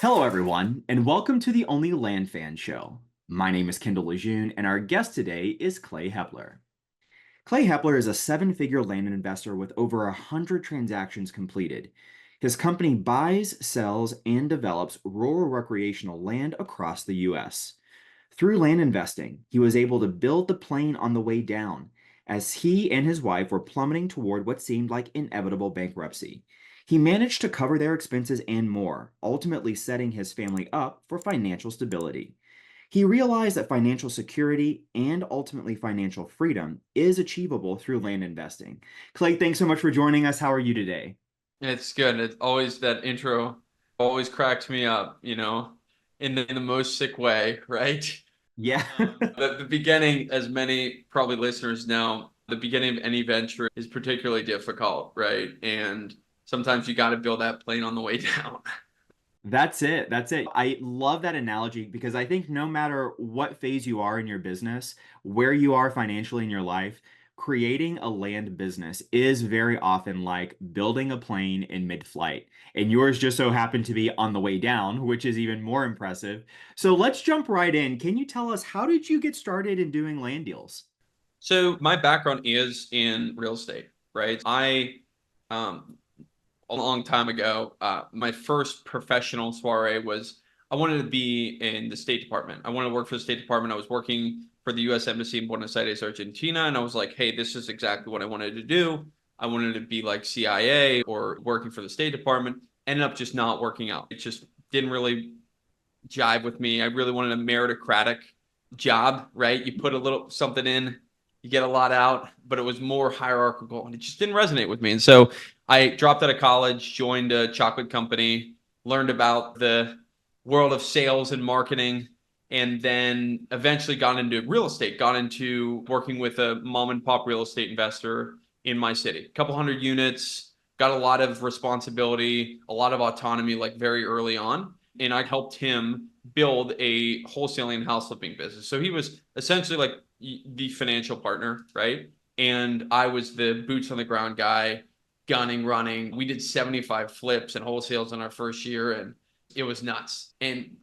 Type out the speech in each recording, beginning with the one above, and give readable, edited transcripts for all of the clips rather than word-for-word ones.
Hello, everyone, and welcome to the OnlyLandFan show. My name is Kendall Lejeune, and our guest today is Clay Hepler. Clay Hepler is a seven-figure land investor with over 100 transactions completed. His company buys, sells, and develops rural recreational land across the U.S. Through land investing, he was able to build the plane on the way down, as he and his wife were plummeting toward what seemed like inevitable bankruptcy. He managed to cover their expenses and more, ultimately setting his family up for financial stability. He realized that financial security and ultimately financial freedom is achievable through land investing. Clay, thanks so much for joining us. How are you today? It's good. It's always that intro always cracks me up, in the most sick way, right? Yeah. The beginning, as many probably listeners know, the beginning of any venture is particularly difficult, right? And sometimes you got to build that plane on the way down. That's it. That's it. I love that analogy because I think no matter what phase you are in your business, where you are financially in your life, creating a land business is very often like building a plane in mid-flight. And yours just so happened to be on the way down, which is even more impressive. So let's jump right in. Can you tell us how did you get started in doing land deals? So my background is in real estate, right? Um, a long time ago, my first professional soiree was I wanted to be in the State Department. I wanted to work for the State Department. I was working for the U.S. Embassy in Buenos Aires, Argentina, and I was like, hey, this is exactly what I wanted to do. I wanted to be like CIA or working for the State Department. Ended up just not working out. It just didn't really jive with me. I really wanted a meritocratic job, right? You put a little something in, you get a lot out, but it was more hierarchical and it just didn't resonate with me. And so I dropped out of college, joined a chocolate company, learned about the world of sales and marketing, and then eventually got into real estate, got into working with a mom and pop real estate investor in my city. A couple hundred units, got a lot of responsibility, a lot of autonomy, like very early on. And I helped him build a wholesaling and house flipping business. So he was essentially like the financial partner, right? And I was the boots on the ground guy, gunning, running. We did 75 flips and wholesales in our first year, and it was nuts. And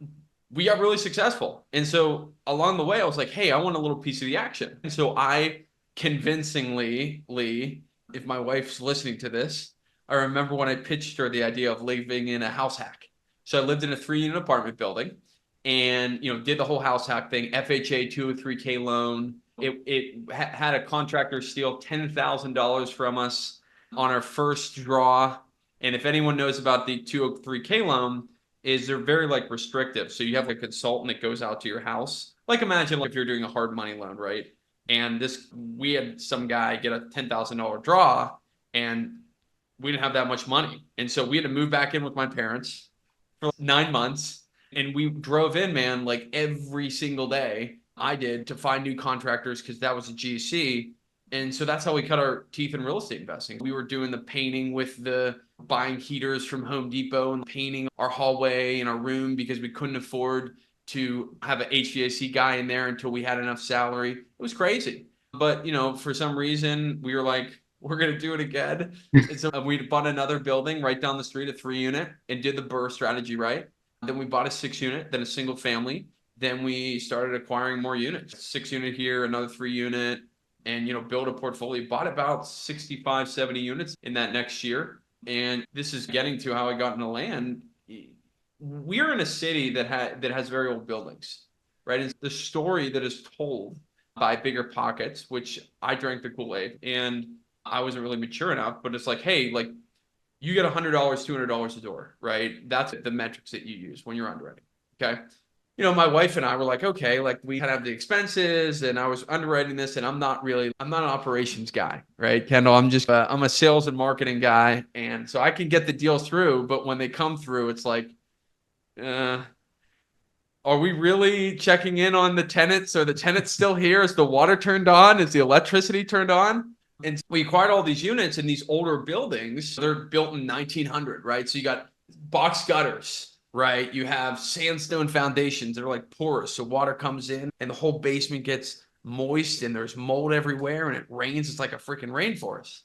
we got really successful. And so along the way, I was like, hey, I want a little piece of the action. And so I convincingly, Lee, if my wife's listening to this, I remember when I pitched her the idea of living in a house hack. So I lived in a 3-unit apartment building and, did the whole house hack thing, FHA 203K loan. It had a contractor steal $10,000 from us on our first draw. And if anyone knows about the 203K loan, is they're very like restrictive. So you have a consultant that goes out to your house. Like imagine like if you're doing a hard money loan, right? And we had some guy get a $10,000 draw and we didn't have that much money. And so we had to move back in with my parents for like 9 months. And we drove in, man, like every single day I did to find new contractors because that was a GC. And so that's how we cut our teeth in real estate investing. We were doing the painting with the buying heaters from Home Depot and painting our hallway and our room because we couldn't afford to have an HVAC guy in there until we had enough salary. It was crazy. But, for some reason, we were like, we're going to do it again. And so we bought another building right down the street, a 3-unit, and did the BRRRR strategy right. Then we bought a 6-unit, then a single family. Then we started acquiring more units, 6-unit here, another 3-unit, and, build a portfolio. Bought about 65, 70 units in that next year. And this is getting to how I got into land. We're in a city that has very old buildings, right? It's the story that is told by bigger pockets, which I drank the Kool-Aid and I wasn't really mature enough, but it's like, hey, like you get $100, $200 a door, right? That's the metrics that you use when you're underwriting. Okay. My wife and I were like, okay, like we kind of have the expenses and I was underwriting this and I'm not an operations guy, right? Kendall, I'm a sales and marketing guy. And so I can get the deals through, but when they come through, it's like, uh, are we really checking in on the tenants? Are the tenants still here? Is the water turned on? Is the electricity turned on? And we acquired all these units in these older buildings. They're built in 1900, right? So you got box gutters, right? You have sandstone foundations that are like porous. So water comes in and the whole basement gets moist and there's mold everywhere and it rains. It's like a freaking rainforest.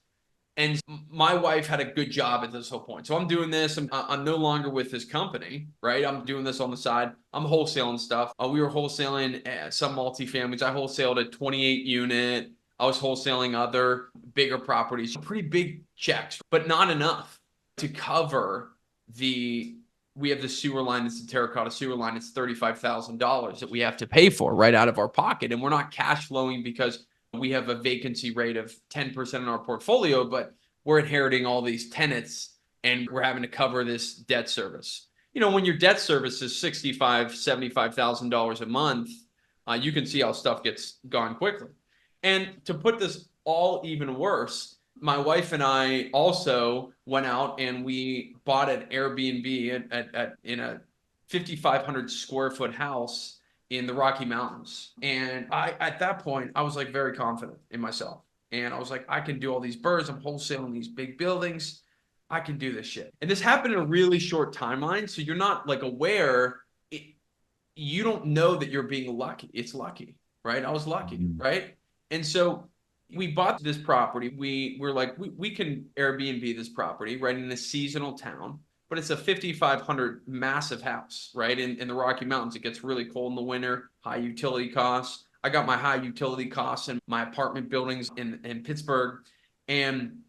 And my wife had a good job at this whole point. So I'm doing this. I'm no longer with this company, right? I'm doing this on the side. I'm wholesaling stuff. We were wholesaling some multifamilies. I wholesaled a 28 unit. I was wholesaling other bigger properties, pretty big checks, but not enough to cover the. We have the sewer line. It's the terracotta sewer line. It's $35,000 that we have to pay for right out of our pocket. And we're not cash flowing because we have a vacancy rate of 10% in our portfolio, but we're inheriting all these tenants and we're having to cover this debt service. You know, when your debt service is $65,000, $75,000 a month, you can see how stuff gets gone quickly. And to put this all even worse, my wife and I also went out and we bought an Airbnb in a 5,500 square foot house in the Rocky Mountains. And at that point, I was like very confident in myself. And I was like, I can do all these birds. I'm wholesaling these big buildings. I can do this shit. And this happened in a really short timeline. So you're not like aware. You don't know that you're being lucky. It's lucky, right? I was lucky, right? And so we bought this property. We're like, we can Airbnb this property right in a seasonal town, but it's a 5,500 massive house, right? In the Rocky Mountains, it gets really cold in the winter, high utility costs. I got my high utility costs in my apartment buildings in Pittsburgh. And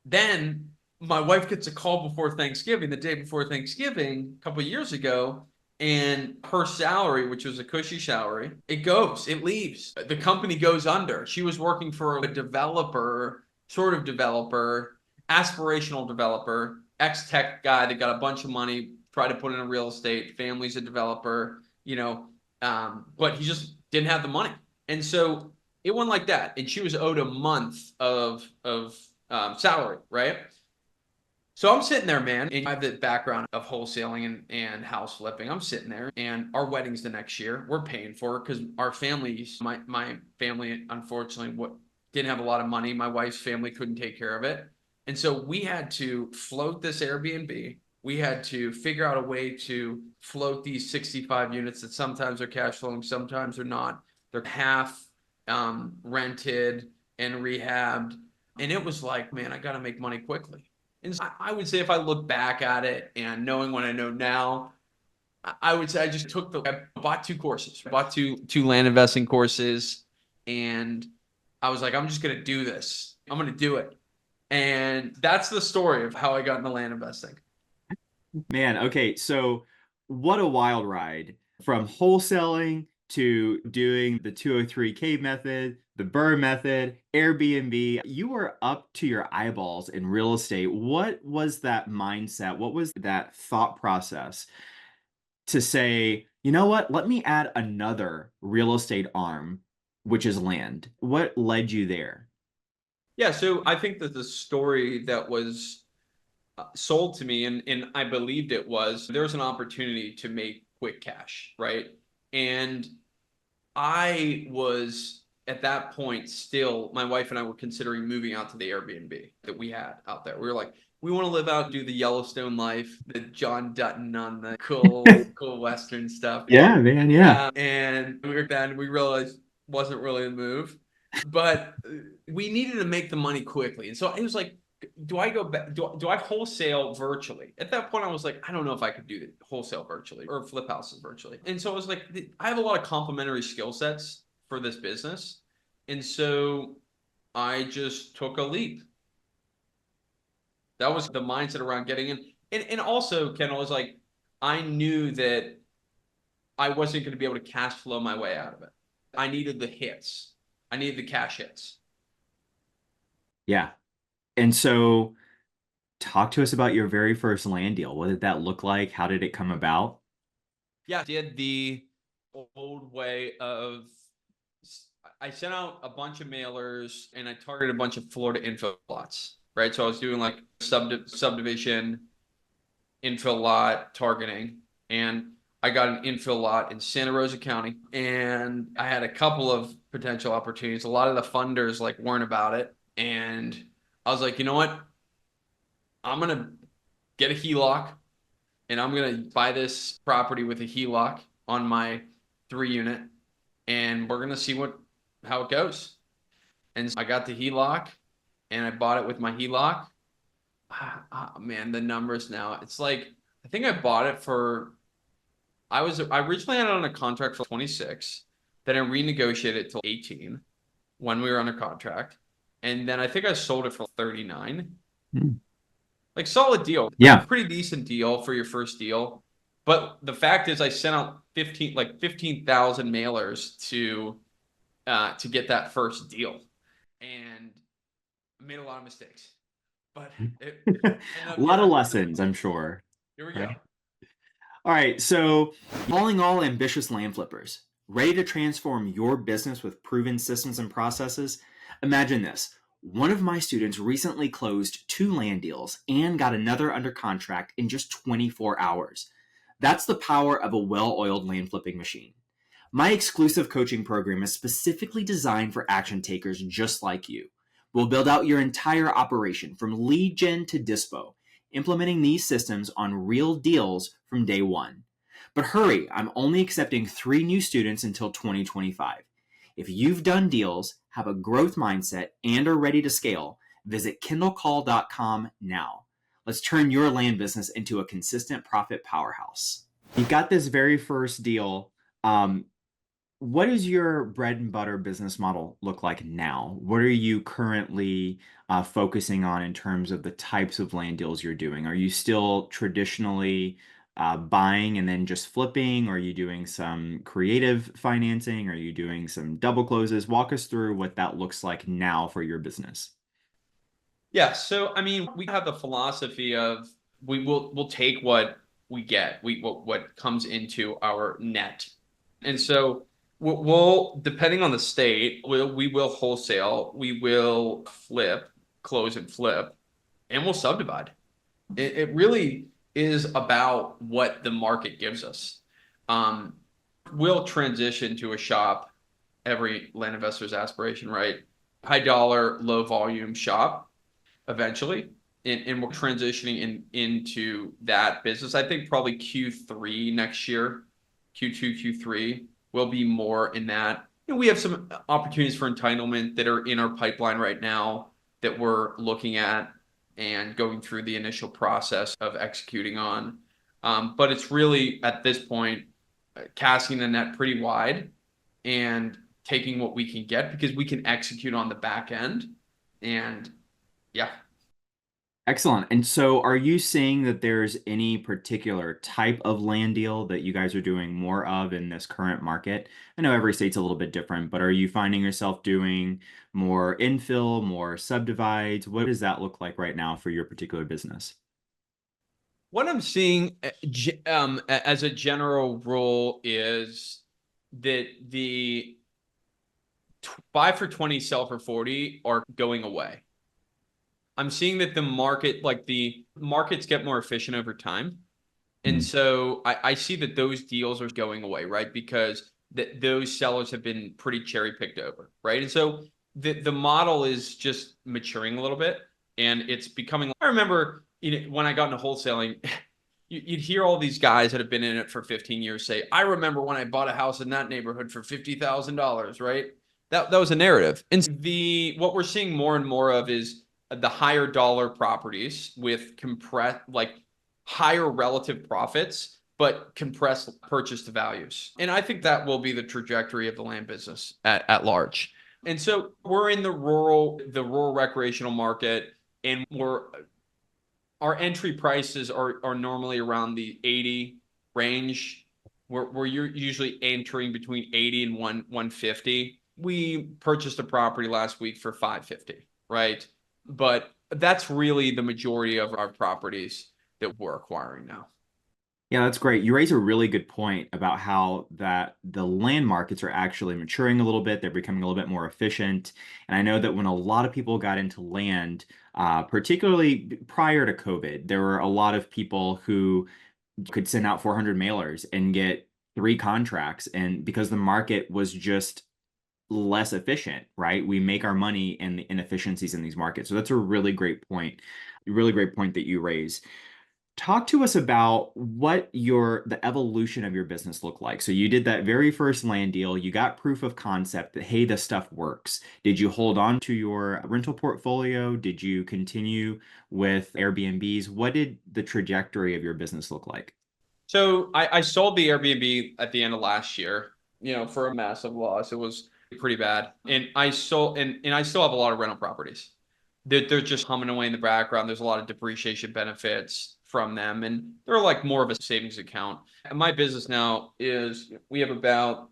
then my wife gets a call before Thanksgiving, the day before Thanksgiving, a couple of years ago, and her salary, which was a cushy salary, it leaves. The company goes under. She was working for a developer, sort of developer, aspirational developer, ex-tech guy that got a bunch of money, tried to put in a real estate, family's a developer, but he just didn't have the money. And so it went like that. And she was owed a month of salary, right? So I'm sitting there, man, and I have the background of wholesaling and house flipping. I'm sitting there, and our wedding's the next year. We're paying for it because our families, my family, unfortunately, didn't have a lot of money. My wife's family couldn't take care of it. And so we had to float this Airbnb. We had to figure out a way to float these 65 units that sometimes are cash flowing, sometimes they're not. They're half rented and rehabbed. And it was like, man, I got to make money quickly. And so I would say if I look back at it and knowing what I know now, I would say I just I bought two courses, bought two land investing courses, and I was like, I'm just going to do this. I'm going to do it. And that's the story of how I got into land investing. Man, okay, so what a wild ride from wholesaling to doing the 203K method, the Burr method, Airbnb. You were up to your eyeballs in real estate. What was that mindset? What was that thought process to say, you know what, let me add another real estate arm, which is land? What led you there? Yeah, so I think that the story that was sold to me, and I believed it was, there's an opportunity to make quick cash, right? And I was at that point still, my wife and I were considering moving out to the Airbnb that we had out there. We were like, we want to live out, do the Yellowstone life, the John Dutton on the cool Western stuff. Yeah, man, yeah. And we realized wasn't really the move, but we needed to make the money quickly. And so it was like, do I go back? Do I wholesale virtually? At that point, I was like, I don't know if I could do the wholesale virtually or flip houses virtually. And so I was like, I have a lot of complementary skill sets for this business. And so I just took a leap. That was the mindset around getting in. And also, Kendall, was like, I knew that I wasn't going to be able to cash flow my way out of it. I needed the hits. I needed the cash hits. Yeah. And so talk to us about your very first land deal. What did that look like? How did it come about? Yeah, I did the old way of, I sent out a bunch of mailers and I targeted a bunch of Florida infill lots, right? So I was doing like subdivision, infill lot targeting, and I got an infill lot in Santa Rosa County, and I had a couple of potential opportunities. A lot of the funders like weren't about it, and I was like, you know what? I'm gonna get a HELOC, and I'm gonna buy this property with a HELOC on my 3 unit, and we're gonna see how it goes. And so I got the HELOC, and I bought it with my HELOC. Man, the numbers now. It's like I think I bought it for I originally had it on a contract for 26, then I renegotiated it till 18 when we were under contract, and then I think I sold it for 39. Hmm. Like solid deal, Yeah. pretty decent deal for your first deal. But the fact is, I sent out 15,000 mailers to get that first deal, and made a lot of mistakes. But it A ended up lot of getting. lessons, I'm sure. Here we go. Right. All right. So, calling all ambitious land flippers, ready to transform your business with proven systems and processes? Imagine this. One of my students recently closed 2 land deals and got another under contract in just 24 hours. That's the power of a well oiled land flipping machine. My exclusive coaching program is specifically designed for action takers just like you. We'll build out your entire operation from lead gen to Dispo, implementing these systems on real deals from day one. But hurry, I'm only accepting 3 new students until 2025. If you've done deals, have a growth mindset, and are ready to scale, visit kindlecall.com now. Let's turn your land business into a consistent profit powerhouse. You got this very first deal. What does your bread and butter business model look like now? What are you currently focusing on in terms of the types of land deals you're doing? Are you still traditionally buying and then just flipping? Are you doing some creative financing? Are you doing some double closes? Walk us through what that looks like now for your business. Yeah, so I mean, we have the philosophy of we'll take what we get, what comes into our net, and so we'll depending on the state, we will wholesale, we will flip, close and flip, and we'll subdivide. It really is about what the market gives us. Um, we'll transition to a shop, every land investor's aspiration, right? High dollar, low volume shop eventually. And we're transitioning into that business. I think probably Q3 next year, Q2, Q3 will be more in that. We have some opportunities for entitlement that are in our pipeline right now that we're looking at and going through the initial process of executing on. But it's really at this point casting the net pretty wide and taking what we can get because we can execute on the back end. And yeah. Excellent. And so are you seeing that there's any particular type of land deal that you guys are doing more of in this current market? I know every state's a little bit different, but are you finding yourself doing more infill, more subdivides? What does that look like right now for your particular business? What I'm seeing as a general rule is that the buy for 20, sell for 40 are going away. I'm seeing that the markets get more efficient over time. And Hmm. so I see that those deals are going away, right? Because those sellers have been pretty cherry picked over, right? And so the model is just maturing a little bit, and it's becoming. I remember when I got into wholesaling, you'd hear all these guys that have been in it for 15 years say, "I remember when I bought a house in that neighborhood for $50,000," right? That was a narrative, and the what we're seeing more and more of is the higher dollar properties with compressed higher relative profits, but compressed purchase to values. And I think that will be the trajectory of the land business at large. And so we're in the rural recreational market, and our entry prices are normally around the 80 range. We're usually entering between 80 and 150. We purchased a property last week for 550, right? But that's really the majority of our properties that we're acquiring now. Yeah, that's great. You raise a really good point about how that the land markets are actually maturing a little bit. They're becoming a little bit more efficient. And I know that when a lot of people got into land, particularly prior to COVID, there were a lot of people who could send out 400 mailers and get 3 contracts. And because the market was just less efficient, right? We make our money in the inefficiencies in these markets. So that's a really great point that you raise. Talk to us about what the evolution of your business looked like. So you did that very first land deal, you got proof of concept that, hey, this stuff works. Did you hold on to your rental portfolio? Did you continue with Airbnbs? What did the trajectory of your business look like? So I sold the Airbnb at the end of last year, for a massive loss. It was pretty bad. And I sold and I still have a lot of rental properties. They're just humming away in the background. There's a lot of depreciation benefits from them, and they're like more of a savings account. And my business now is we have about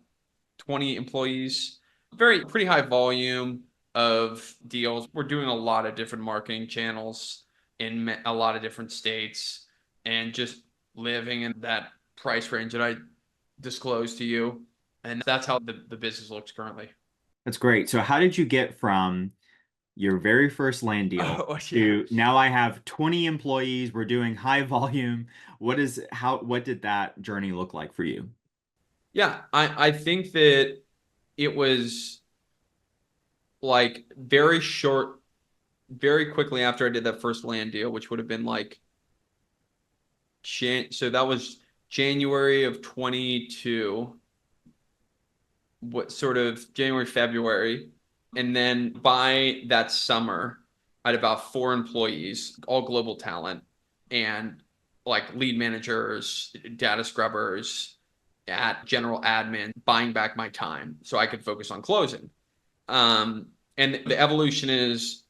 20 employees, very pretty high volume of deals. We're doing a lot of different marketing channels in a lot of different states and just living in that price range that I disclosed to you. And that's how the business looks currently. That's great. So how did you get from your very first land deal Oh, yeah. to now I have 20 employees, we're doing high volume? What did that journey look like for you? Yeah, I think that it was like very short, very quickly after I did that first land deal, which would have been like so that was January of 22, what sort of January, February. And then by that summer, I had about 4 employees, all global talent, and like lead managers, data scrubbers, at general admin, buying back my time so I could focus on closing. And the evolution is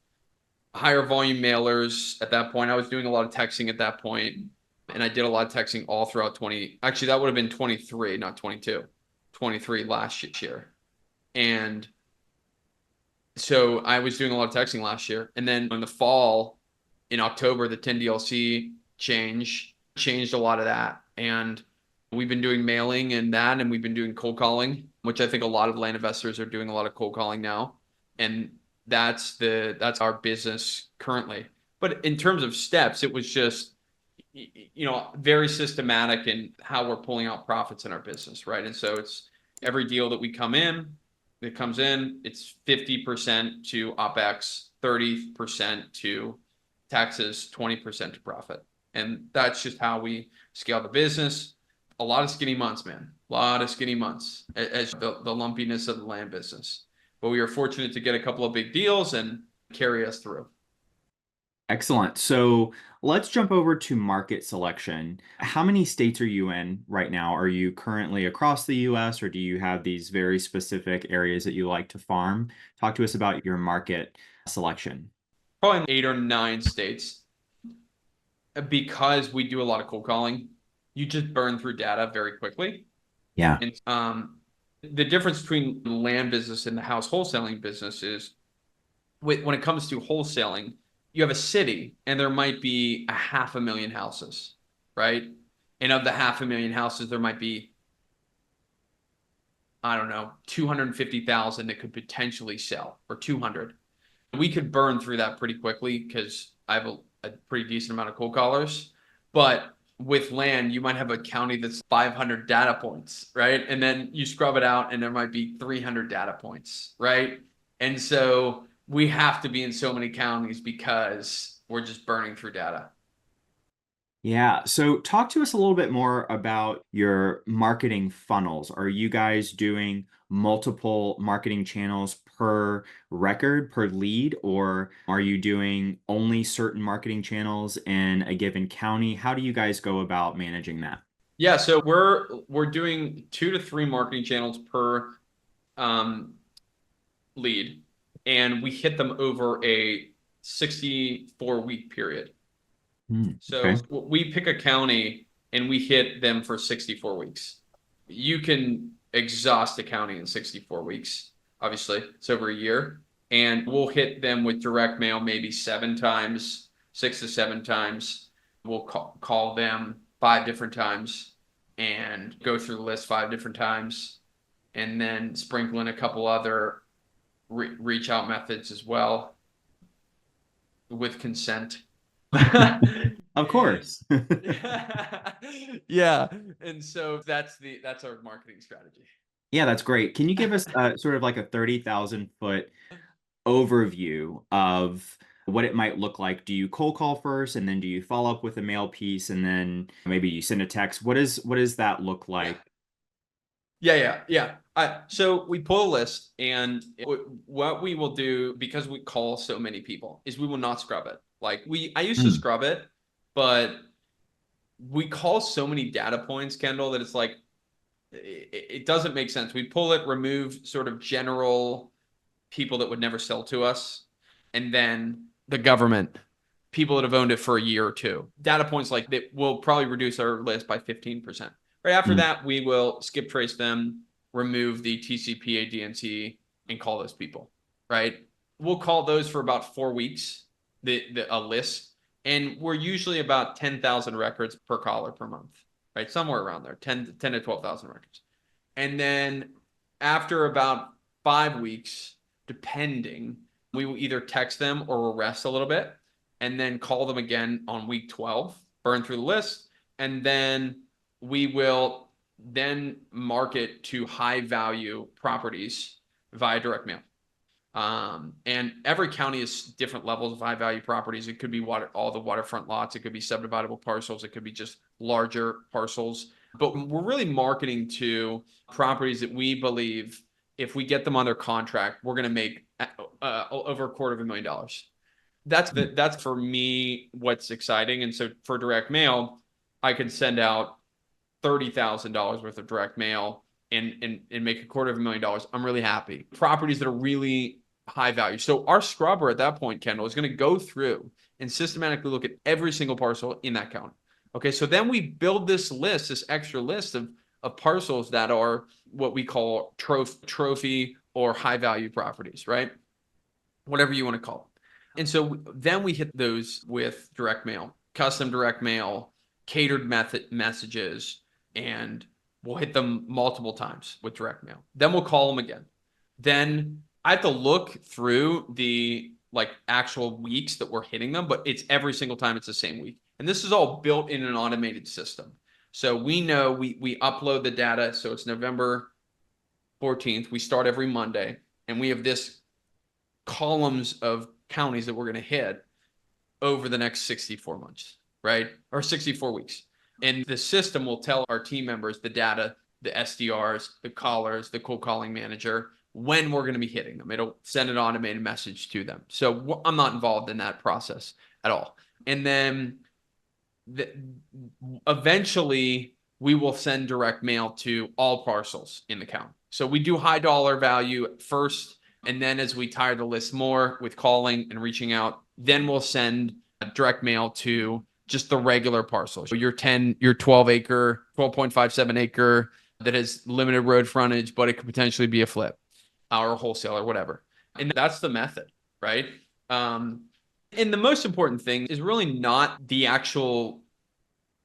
higher volume mailers at that point. I was doing a lot of texting at that point, and I did a lot of texting all throughout 20. Actually, that would have been 23, not 22. 23 last year. And so I was doing a lot of texting last year. And then in the fall, in October, the 10 DLC changed a lot of that. And we've been doing mailing and that, and we've been doing cold calling, which I think a lot of land investors are doing a lot of cold calling now. And that's our business currently. But in terms of steps, it was just very systematic in how we're pulling out profits in our business, right? And so it's every deal that comes in, it's 50% to OpEx, 30% to taxes, 20% to profit. And that's just how we scale the business. A lot of skinny months, man. A lot of skinny months as the lumpiness of the land business. But we were fortunate to get a couple of big deals and carry us through. Excellent. So let's jump over to market selection. How many states are you in right now? Are you currently across the US or do you have these very specific areas that you like to farm? Talk to us about your market selection. Probably in 8 or 9 states. Because we do a lot of cold calling, you just burn through data very quickly. Yeah. And the difference between the land business and the house wholesaling business is when it comes to wholesaling, you have a city and there might be a 500,000 houses, right? And of the 500,000 houses, there might be, I don't know, 250,000 that could potentially sell, or 200. We could burn through that pretty quickly because I have a pretty decent amount of cold callers. But with land, you might have a county that's 500 data points, right? And then you scrub it out and there might be 300 data points, right? And so we have to be in so many counties because we're just burning through data. Yeah. So talk to us a little bit more about your marketing funnels. Are you guys doing multiple marketing channels per record, per lead, or are you doing only certain marketing channels in a given county? How do you guys go about managing that? Yeah, so we're doing 2 to 3 marketing channels per um, lead, and we hit them over a 64-week period. So Okay. we pick a county and we hit them for 64 weeks. You can exhaust a county in 64 weeks. Obviously, it's over a year. And we'll hit them with direct mail maybe 7 times, 6 to 7 times. We'll call them 5 different times and go through the list 5 different times. And then sprinkle in a couple other reach out methods as well with consent. Of And course. yeah, and so that's our marketing strategy. Yeah, that's great. Can you give us sort of like a 30,000 foot overview of what it might look like. Do you cold call first and then do you follow up with a mail piece and then maybe you send a text? What does that look Yeah. like? Yeah. So we pull a list, and what we will do, because we call so many people, is we will not scrub it. Like I used to Mm, scrub it, but we call so many data points, Kendall, that it's like it doesn't make sense. We pull it, remove sort of general people that would never sell to us, and then the government, people that have owned it for a year or two. Data points like that will probably reduce our list by 15%. Right after mm, that, we will skip trace them, remove the TCPA DNC, and call those people. Right? We'll call those for about 4 weeks, a list, and we're usually about 10,000 records per caller per month. Right? Somewhere around there, 10 to 12,000 records. And then after about 5 weeks, depending, we will either text them or we'll rest a little bit and then call them again on week 12, burn through the list, and then we will then market to high value properties via direct mail. And every county has different levels of high value properties. It could be all the waterfront lots. It could be subdividable parcels. It could be just larger parcels. But we're really marketing to properties that we believe if we get them under contract, we're going to make over $250,000. mm. That's for me what's exciting. And so for direct mail, I could send out $30,000 worth of direct mail and make $250,000. I'm really happy. Properties that are really high value. So our scrubber at that point, Kendall, is going to go through and systematically look at every single parcel in that county. Okay, so then we build this list, this extra list of parcels that are what we call trophy or high value properties, right? Whatever you want to call them. And so then we hit those with direct mail, custom direct mail, catered messages, and we'll hit them multiple times with direct mail. Then we'll call them again. Then I have to look through the like actual weeks that we're hitting them, but it's every single time it's the same week. And this is all built in an automated system. So we know we upload the data. So it's November 14th. We start every Monday, and we have this columns of counties that we're going to hit over the next 64 months, right? Or 64 weeks. And the system will tell our team members the data, the SDRs, the callers, the cold calling manager, when we're going to be hitting them. It'll send an automated message to them. So I'm not involved in that process at all. And then eventually we will send direct mail to all parcels in the county. So we do high dollar value at first. And then as we tire the list more with calling and reaching out, then we'll send direct mail to just the regular parcels. So your 12 acre, 12.57 acre that has limited road frontage, but it could potentially be a flip or a wholesale or whatever. And that's the method, right? And the most important thing is really not the actual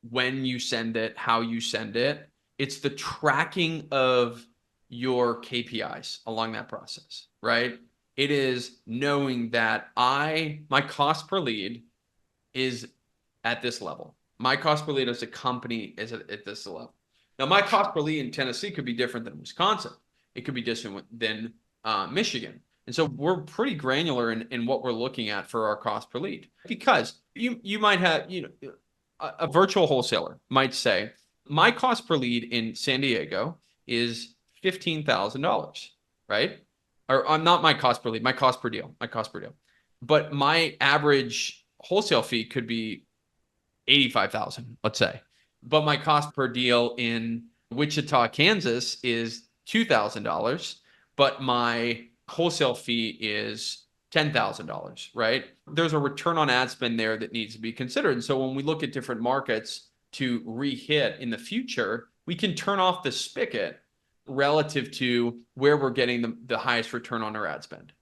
when you send it, how you send it. It's the tracking of your KPIs along that process, right? It is knowing that my cost per lead is at this level. My cost per lead as a company is at this level. Now, my cost per lead in Tennessee could be different than Wisconsin. It could be different than Michigan. And so we're pretty granular in what we're looking at for our cost per lead, because you might have, a virtual wholesaler might say, my cost per lead in San Diego is $15,000, right? Or not my cost per lead, my cost per deal. But my average wholesale fee could be 85,000, let's say. But my cost per deal in Wichita, Kansas is $2,000, but my wholesale fee is $10,000, right? There's a return on ad spend there that needs to be considered. And so when we look at different markets to re-hit in the future, we can turn off the spigot relative to where we're getting the highest return on our ad spend.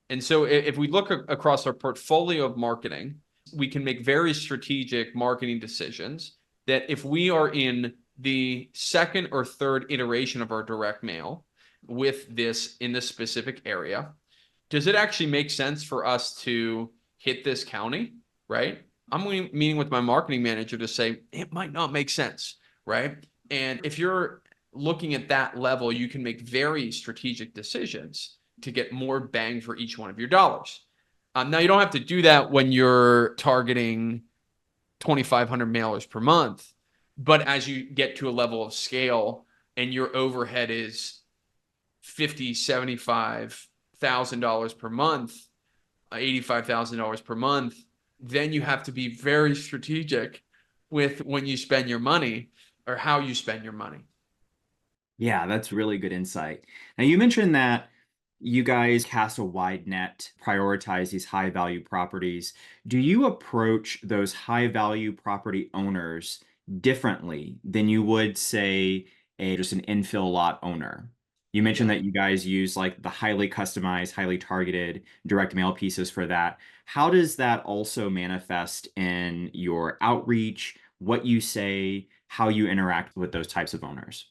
And so if we look across our portfolio of marketing, we can make very strategic marketing decisions that if we are in the second or third iteration of our direct mail with this in this specific area, does it actually make sense for us to hit this county, right? I'm meeting with my marketing manager to say it might not make sense, right? And if you're looking at that level, you can make very strategic decisions to get more bang for each one of your dollars. Now you don't have to do that when you're targeting 2,500 mailers per month, but as you get to a level of scale and your overhead is $75,000 per month, $85,000 per month, then you have to be very strategic with when you spend your money or how you spend your money. Yeah, that's really good insight. Now, you mentioned that you guys cast a wide net, prioritize these high value properties. Do you approach those high value property owners differently than you would, say, just an infill lot owner? You mentioned Yeah. that you guys use like the highly customized, highly targeted direct mail pieces for that. How does that also manifest in your outreach, what you say, how you interact with those types of owners?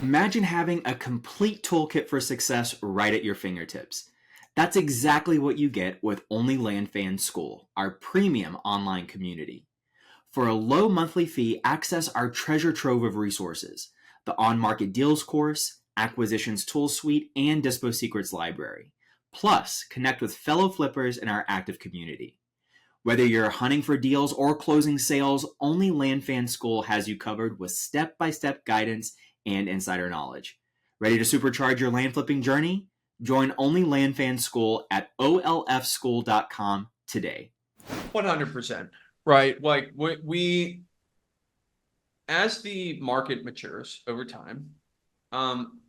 Imagine having a complete toolkit for success right at your fingertips. That's exactly what you get with OnlyLandFan School, our premium online community. For a low monthly fee, access our treasure trove of resources, the on-market deals course, acquisitions tool suite, and Dispo Secrets library. Plus, connect with fellow flippers in our active community. Whether you're hunting for deals or closing sales, only LandFan School has you covered with step-by-step guidance and insider knowledge. Ready to supercharge your land flipping journey? Join Only LandFan School at olfschool.com today. 100%. Right. Like as the market matures over time, um,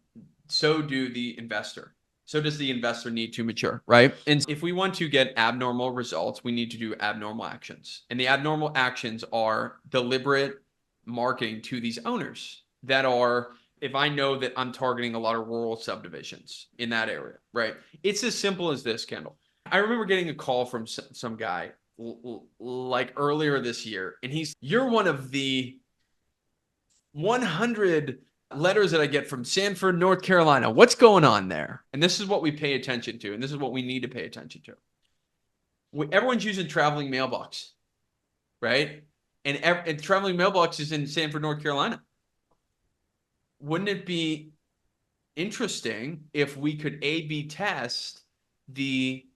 so do the investor. So does the investor need to mature, right? And if we want to get abnormal results, we need to do abnormal actions. And the abnormal actions are deliberate marketing to these owners that are, if I know that I'm targeting a lot of rural subdivisions in that area, right? It's as simple as this, Kendall. I remember getting a call from some guy like earlier this year, and you're one of the 100 letters that I get from Sanford, North Carolina. What's going on there? And this is what we pay attention to, and this is what we need to pay attention to. Everyone's using traveling mailbox, right? And traveling mailbox is in Sanford, North Carolina. Wouldn't it be interesting if we could A/B test the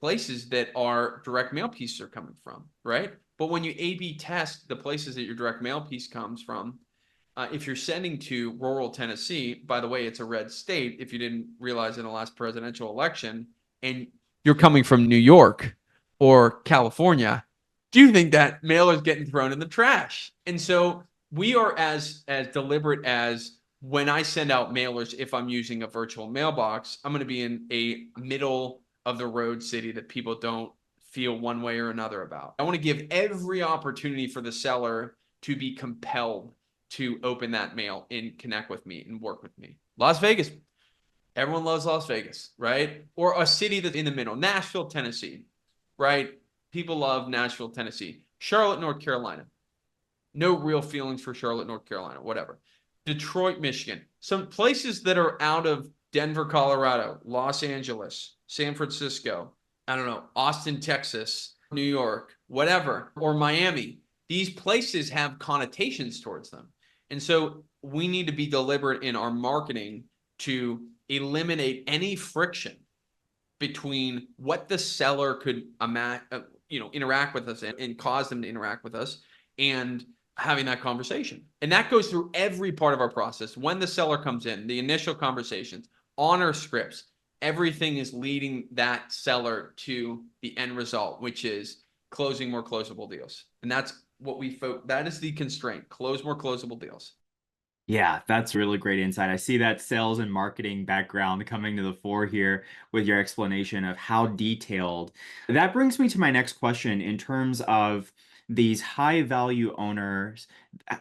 places that our direct mail pieces are coming from, right? But when you A/B test the places that your direct mail piece comes from, if you're sending to rural Tennessee, by the way, it's a red state, if you didn't realize in the last presidential election, and you're coming from New York or California, do you think that mail is getting thrown in the trash? And so we are as deliberate as when I send out mailers, if I'm using a virtual mailbox, I'm going to be in a middle of the road city that people don't feel one way or another about. I want to give every opportunity for the seller to be compelled to open that mail and connect with me and work with me. Las Vegas. Everyone loves Las Vegas, right? Or a city that's in the middle. Nashville, Tennessee, right? People love Nashville, Tennessee. Charlotte, North Carolina. No real feelings for Charlotte, North Carolina, whatever. Detroit, Michigan. Some places that are out of Denver, Colorado, Los Angeles, San Francisco, I don't know, Austin, Texas, New York, whatever, or Miami. These places have connotations towards them. And so we need to be deliberate in our marketing to eliminate any friction between what the seller could interact with us and cause them to interact with us and having that conversation. And that goes through every part of our process. When the seller comes in, the initial conversations, on our scripts, everything is leading that seller to the end result, which is closing more closable deals. And that's what that is the constraint. Close more closable deals. Yeah, that's really great insight. I see that sales and marketing background coming to the fore here with your explanation of how detailed. That brings me to my next question in terms of these high value owners.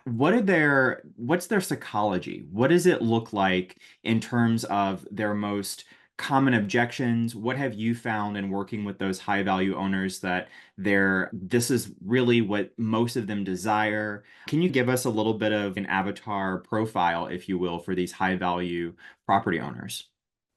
What's their psychology? What does it look like in terms of their most common objections? What have you found in working with those high value owners that this is really what most of them desire? Can you give us a little bit of an avatar profile, if you will, for these high value property owners?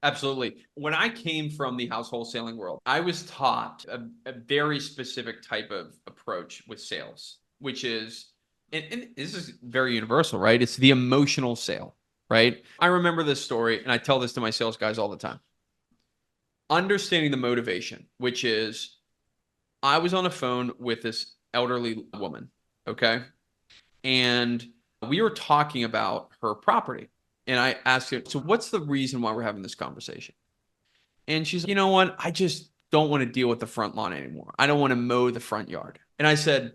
Absolutely. When I came from the house wholesaling world, I was taught a very specific type of approach with sales, which is, and this is very universal, right? It's the emotional sale, right? I remember this story, and I tell this to my sales guys all the time. understanding the motivation, which is I was on a phone with this elderly woman, okay? And we were talking about her property. And I asked her, so what's the reason why we're having this conversation? And she's like, you know what? I just don't want to deal with the front lawn anymore. I don't want to mow the front yard. And I said,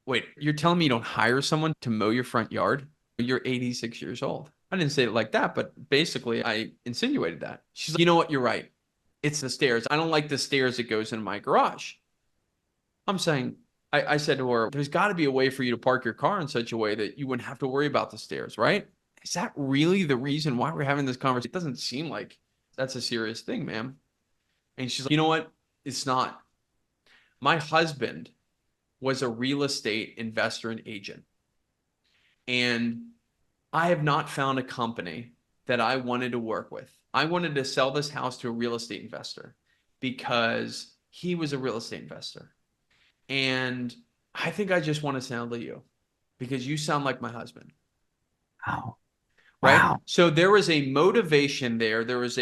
wait, you're telling me you don't hire someone to mow your front yard? You're 86 years old. I didn't say it like that, but basically I insinuated that. She's like, you know what? You're right. It's the stairs. I don't like the stairs that goes in my garage. I'm saying, I said to her, there's got to be a way for you to park your car in such a way that you wouldn't have to worry about the stairs, right? Is that really the reason why we're having this conversation? It doesn't seem like that's a serious thing, ma'am. And she's like, you know what? It's not. My husband was a real estate investor and agent. And I have not found a company that I wanted to work with. I wanted to sell this house to a real estate investor because he was a real estate investor. And I think I just want to sell to you because you sound like my husband. Wow. Right. Wow. So there was a motivation there. There was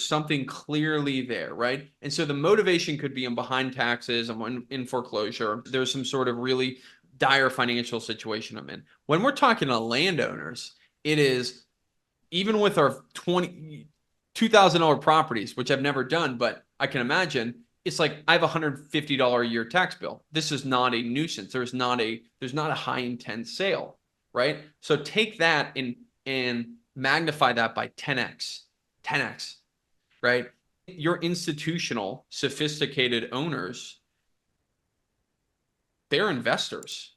something clearly there. Right. And so the motivation could be I'm behind taxes. I'm in foreclosure. There's some sort of really dire financial situation I'm in. When we're talking to landowners, it is even with our $2,000 properties, which I've never done, but I can imagine it's like I have a $150 a year tax bill. This is not a nuisance. There's not a high intent sale, right? So take that and magnify that by 10x, 10x, right? Your institutional, sophisticated owners, they're investors.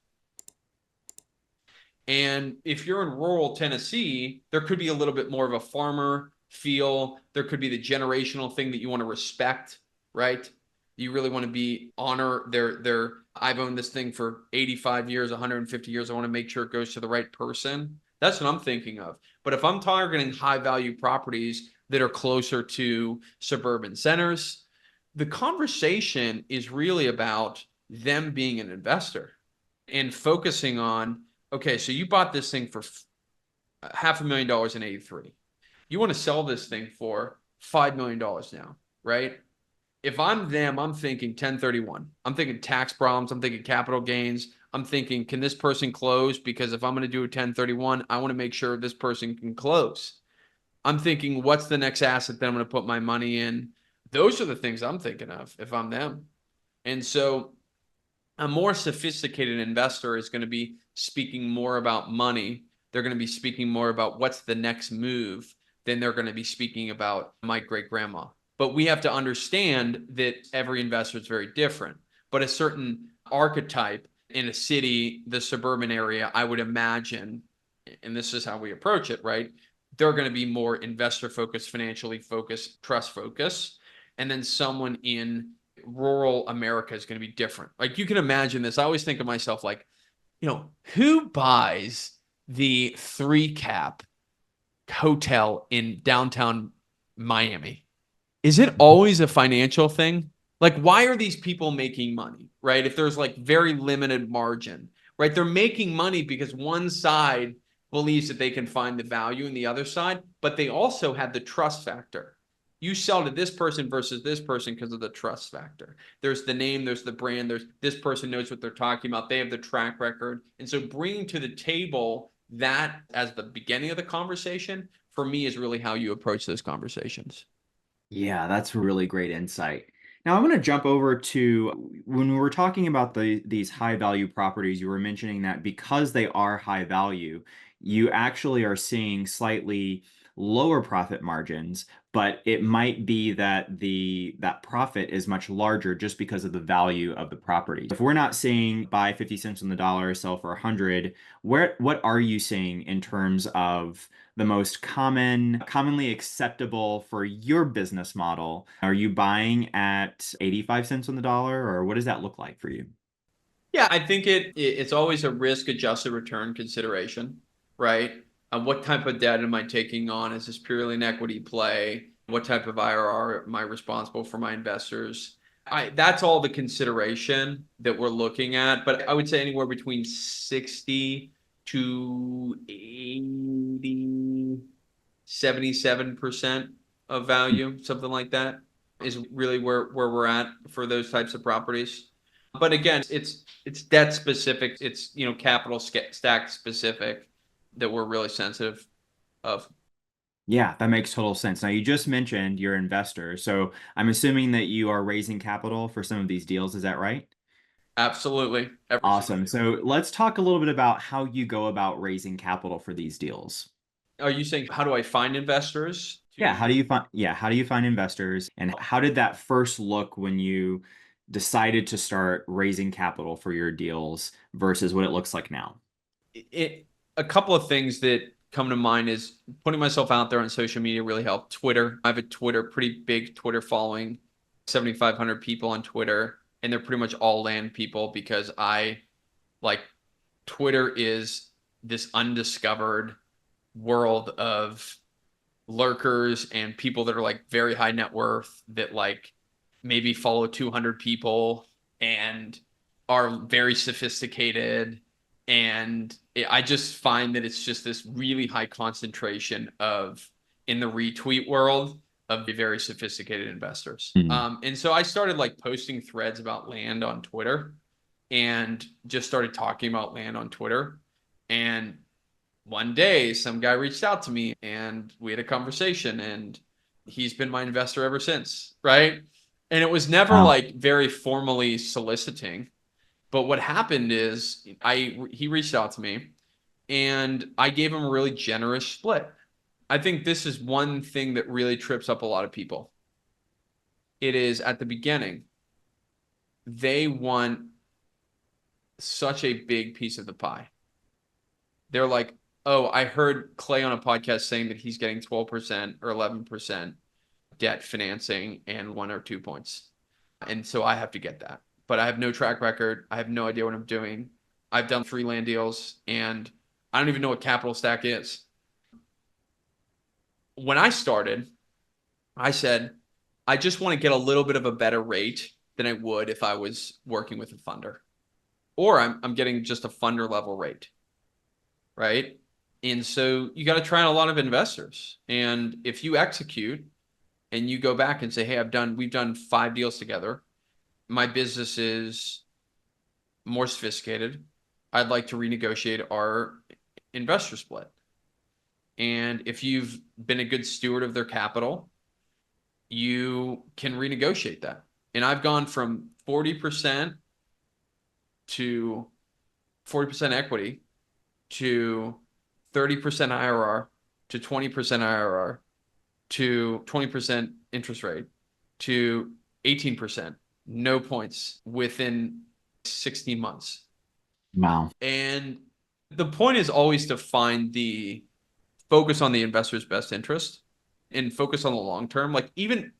And if you're in rural Tennessee, there could be a little bit more of a farmer feel. There could be the generational thing that you want to respect, right? You really want to be honor their I've owned this thing for 85 years, 150 years. I want to make sure it goes to the right person. That's what I'm thinking of. But if I'm targeting high value properties that are closer to suburban centers, the conversation is really about them being an investor and focusing on, okay, so you bought this thing for $500,000 in 83. You want to sell this thing for $5 million now, right? If I'm them, I'm thinking 1031. I'm thinking tax problems. I'm thinking capital gains. I'm thinking, can this person close? Because if I'm going to do a 1031, I want to make sure this person can close. I'm thinking, what's the next asset that I'm going to put my money in? Those are the things I'm thinking of if I'm them. And so a more sophisticated investor is going to be speaking more about money. They're going to be speaking more about what's the next move than they're going to be speaking about my great grandma. But we have to understand that every investor is very different. But a certain archetype in a city, the suburban area, I would imagine, and this is how we approach it, right? They're going to be more investor focused, financially focused, trust focused. And then someone in rural America is going to be different. Like you can imagine this. I always think of myself like, who buys the 3-cap hotel in downtown Miami? Is it always a financial thing? Like, why are these people making money, right? If there's like very limited margin, right? They're making money because one side believes that they can find the value in the other side, but they also have the trust factor. You sell to this person versus this person because of the trust factor. There's the name, there's the brand, there's this person knows what they're talking about. They have the track record. And so bringing to the table that as the beginning of the conversation, for me, is really how you approach those conversations. Yeah, that's really great insight. Now, I'm going to jump over to when we were talking about these high value properties, you were mentioning that because they are high value, you actually are seeing slightly lower profit margins, but it might be that that profit is much larger just because of the value of the property. If we're not seeing buy 50 cents on the dollar, sell for 100, what are you seeing in terms of the most commonly acceptable for your business model? Are you buying at 85 cents on the dollar, or what does that look like for you? Yeah, I think it's always a risk adjusted return consideration, right? What type of debt am I taking on? Is this purely an equity play? What type of IRR am I responsible for my investors? That's all the consideration that we're looking at. But I would say anywhere between 60 to 80, 77% of value, something like that. is really where we're at for those types of properties. But again, it's debt specific. It's, capital stack specific that we're really sensitive of. Yeah, that makes total sense. Now, you just mentioned your investor, so I'm assuming that you are raising capital for some of these deals. Is that right? Absolutely. Every single Awesome. deal. So let's talk a little bit about how you go about raising capital for these deals. Are you saying how do I find investors Yeah, to? how do you find investors and how did that first look when you decided to start raising capital for your deals versus what it looks like now? It A couple of things that come to mind is putting myself out there on social media really helped. Twitter. I have a pretty big Twitter following, 7,500 people on Twitter, and they're pretty much all land people because I like Twitter is this undiscovered world of lurkers and people that are like very high net worth that like maybe follow 200 people and are very sophisticated. And I just find that it's just this really high concentration of in the retweet world of very sophisticated investors. Hmm. And so I started like posting threads about land on Twitter and just started talking about land on Twitter. And one day some guy reached out to me and we had a conversation and he's been my investor ever since, right? And it was never Wow. like very formally soliciting, but what happened is he reached out to me and I gave him a really generous split. I think this is one thing that really trips up a lot of people. It is at the beginning, they want such a big piece of the pie. They're like, oh, I heard Clay on a podcast saying that he's getting 12% or 11% debt financing and 1 or 2 points. And so I have to get that. But I have no track record. I have no idea what I'm doing. I've done 3 land deals and I don't even know what capital stack is. When I started, I said, I just want to get a little bit of a better rate than I would if I was working with a funder. Or I'm getting just a funder level rate, right? And so you got to try on a lot of investors. And if you execute and you go back and say, hey, we've done 5 deals together. My business is more sophisticated. I'd like to renegotiate our investor split. And if you've been a good steward of their capital, you can renegotiate that. And I've gone from 40% to 40% equity to 30% IRR to 20% IRR to 20% interest rate to 18%, no points within 16 months. Wow. And the point is always to find the focus on the investor's best interest and focus on the long term. Like even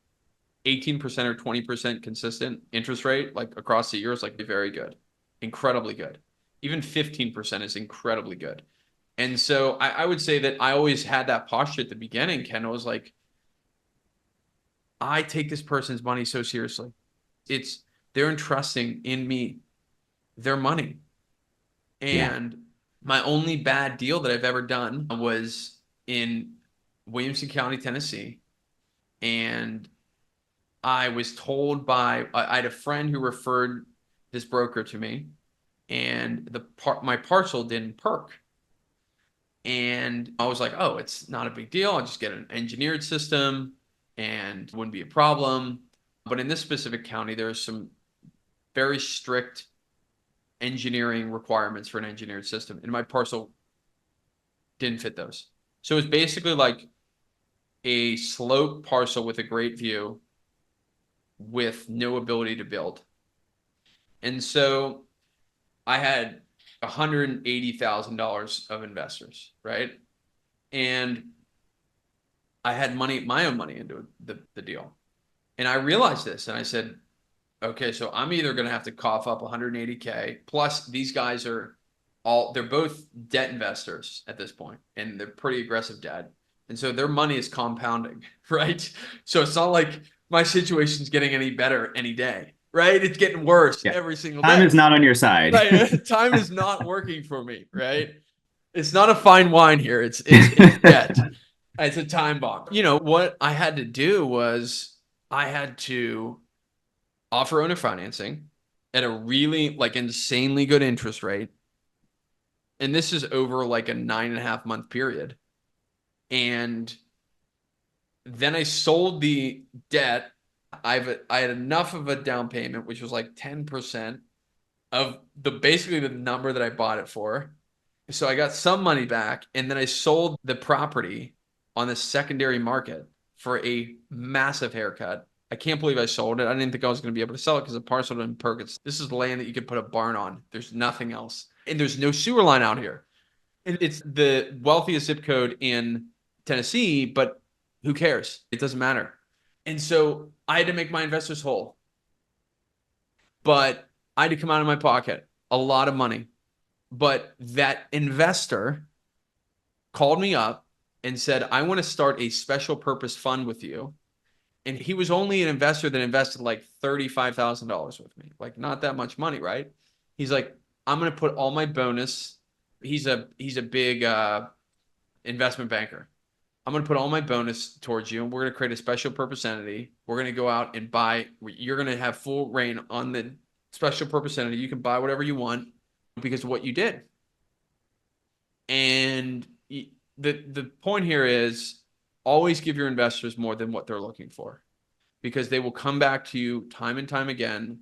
18% or 20% consistent interest rate, like across the year, is like very good, incredibly good. Even 15% is incredibly good. And so I would say that I always had that posture at the beginning. Ken was like, I take this person's money so seriously. They're entrusting in me their money. Yeah. And my only bad deal that I've ever done was in Williamson County, Tennessee. And I was told I had a friend who referred this broker to me, and my parcel didn't perk. And I was like, oh, it's not a big deal. I'll just get an engineered system and it wouldn't be a problem. But in this specific county, there are some very strict engineering requirements for an engineered system. And my parcel didn't fit those. So it's basically like a slope parcel with a great view with no ability to build. And so I had $180,000 of investors, right? And I had my own money into the deal. And I realized this and I said, okay, so I'm either going to have to cough up 180K plus these guys they're both debt investors at this point and they're pretty aggressive debt. And so their money is compounding, right? So it's not like my situation's getting any better any day, right? It's getting worse Yeah. every single Time day. is not on your side. Right? Time is not working for me, right? It's not a fine wine here. It's debt. It's a time bomb. What I had to do was I had to offer owner financing at a really like insanely good interest rate. And this is over like a 9.5 month period. And then I sold the debt. I had enough of a down payment, which was like 10% of the basically the number that I bought it for. So I got some money back, and then I sold the property on the secondary market for a massive haircut. I can't believe I sold it. I didn't think I was going to be able to sell it because the parcel didn't perk. This is land that you could put a barn on. There's nothing else. And there's no sewer line out here. And it's the wealthiest zip code in Tennessee, but who cares? It doesn't matter. And so I had to make my investors whole. But I had to come out of my pocket a lot of money. But that investor called me up and said, I want to start a special purpose fund with you. And he was only an investor that invested like $35,000 with me, like not that much money, right? He's like, I'm going to put all my bonus. He's a big investment banker. I'm going to put all my bonus towards you, and we're going to create a special purpose entity. We're going to go out and buy. You're going to have full reign on the special purpose entity. You can buy whatever you want because of what you did. And the point here is always give your investors more than what they're looking for, because they will come back to you time and time again.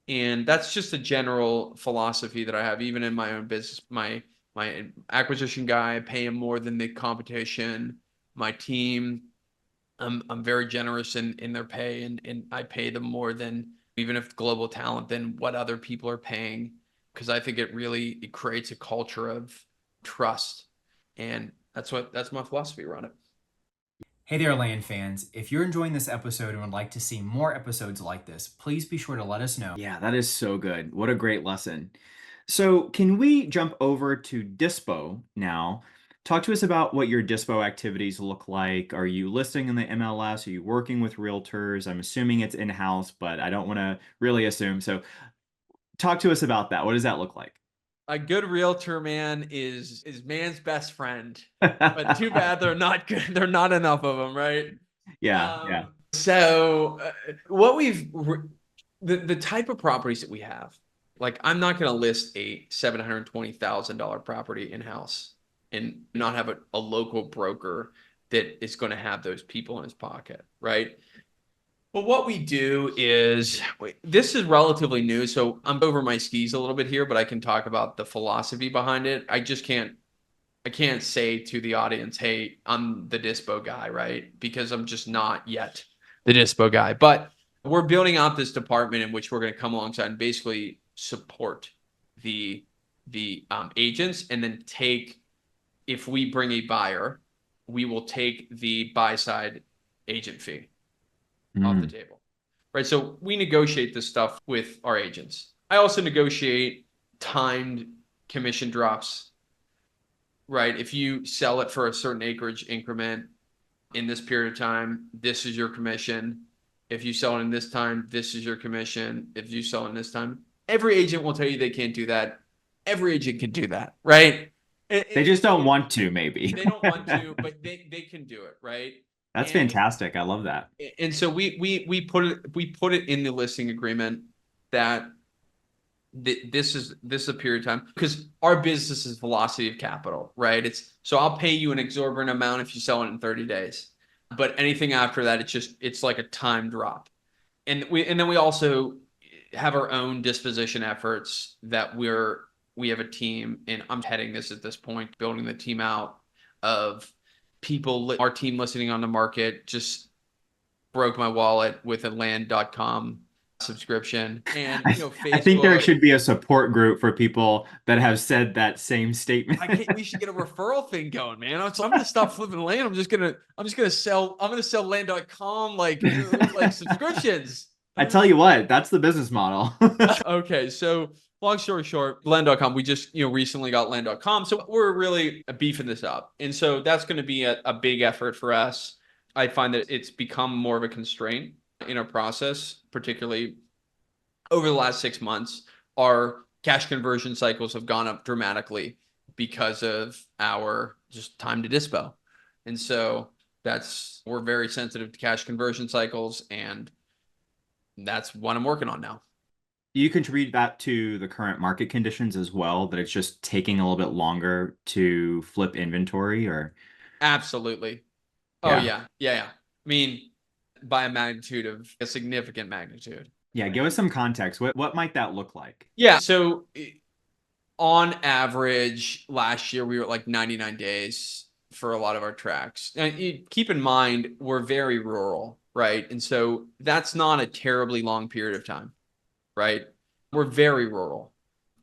And that's just a general philosophy that I have, even in my own business. My acquisition guy, I pay him more than the competition. My team, I'm very generous in their pay, and I pay them more than even if global talent than what other people are paying, because I think it creates a culture of trust, and that's my philosophy around it. Hey there, land fans. If you're enjoying this episode and would like to see more episodes like this, please be sure to let us know. Yeah, that is so good. What a great lesson. So, can we jump over to Dispo now? Talk to us about what your Dispo activities look like. Are you listing in the MLS? Are you working with realtors? I'm assuming it's in-house, but I don't want to really assume. So, talk to us about that. What does that look like? A good realtor, man, is man's best friend, but too bad they're not good. They're not enough of them, right? Yeah. So what the type of properties that we have, like I'm not going to list a $720,000 property in house and not have a local broker that is going to have those people in his pocket, right? Well, what we do is this is relatively new, so I'm over my skis a little bit here, but I can talk about the philosophy behind it. I can't say to the audience, "Hey, I'm the Dispo guy," right? Because I'm just not yet the Dispo guy. But we're building out this department in which we're going to come alongside and basically support the agents, and then if we bring a buyer, we will take the buy side agent fee off the table, right? So we negotiate this stuff with our agents. I also negotiate timed commission drops, right? If you sell it for a certain acreage increment in this period of time, this is your commission. If you sell it in this time, this is your commission. If you sell it in this time, every agent will tell you they can't do that. Every agent can do that, right? They just don't want to, maybe. They don't want to, but they can do it, right? That's fantastic. I love that. And so we put it in the listing agreement that this is a period of time, because our business is velocity of capital, right? So I'll pay you an exorbitant amount if you sell it in 30 days, but anything after that, it's like a time drop. And then we also have our own disposition efforts that we have a team, and I'm heading this at this point, building the team out of people. Our team listening on the market just broke my wallet with a land.com subscription, and I think there Facebook. should be a support group for people that have said that same statement. We should get a referral thing going, man. I'm gonna stop flipping land. I'm gonna sell land.com like subscriptions. I tell you what, that's the business model. Okay, so long story short, land.com, we just recently got land.com, so we're really beefing this up, and so that's going to be a big effort for us. I find that it's become more of a constraint in our process, particularly over the last 6 months. Our cash conversion cycles have gone up dramatically because of our just time to dispo. And so We're very sensitive to cash conversion cycles, and that's what I'm working on now. You contribute that to the current market conditions as well, that it's just taking a little bit longer to flip inventory or Absolutely. Oh yeah. yeah. Yeah, yeah. I mean, by a magnitude of a significant magnitude. Yeah, give us some context. What might that look like? Yeah. So on average, last year we were at like 99 days for a lot of our tracks. And keep in mind, we're very rural, right? And so that's not a terribly long period of time, right? We're very rural.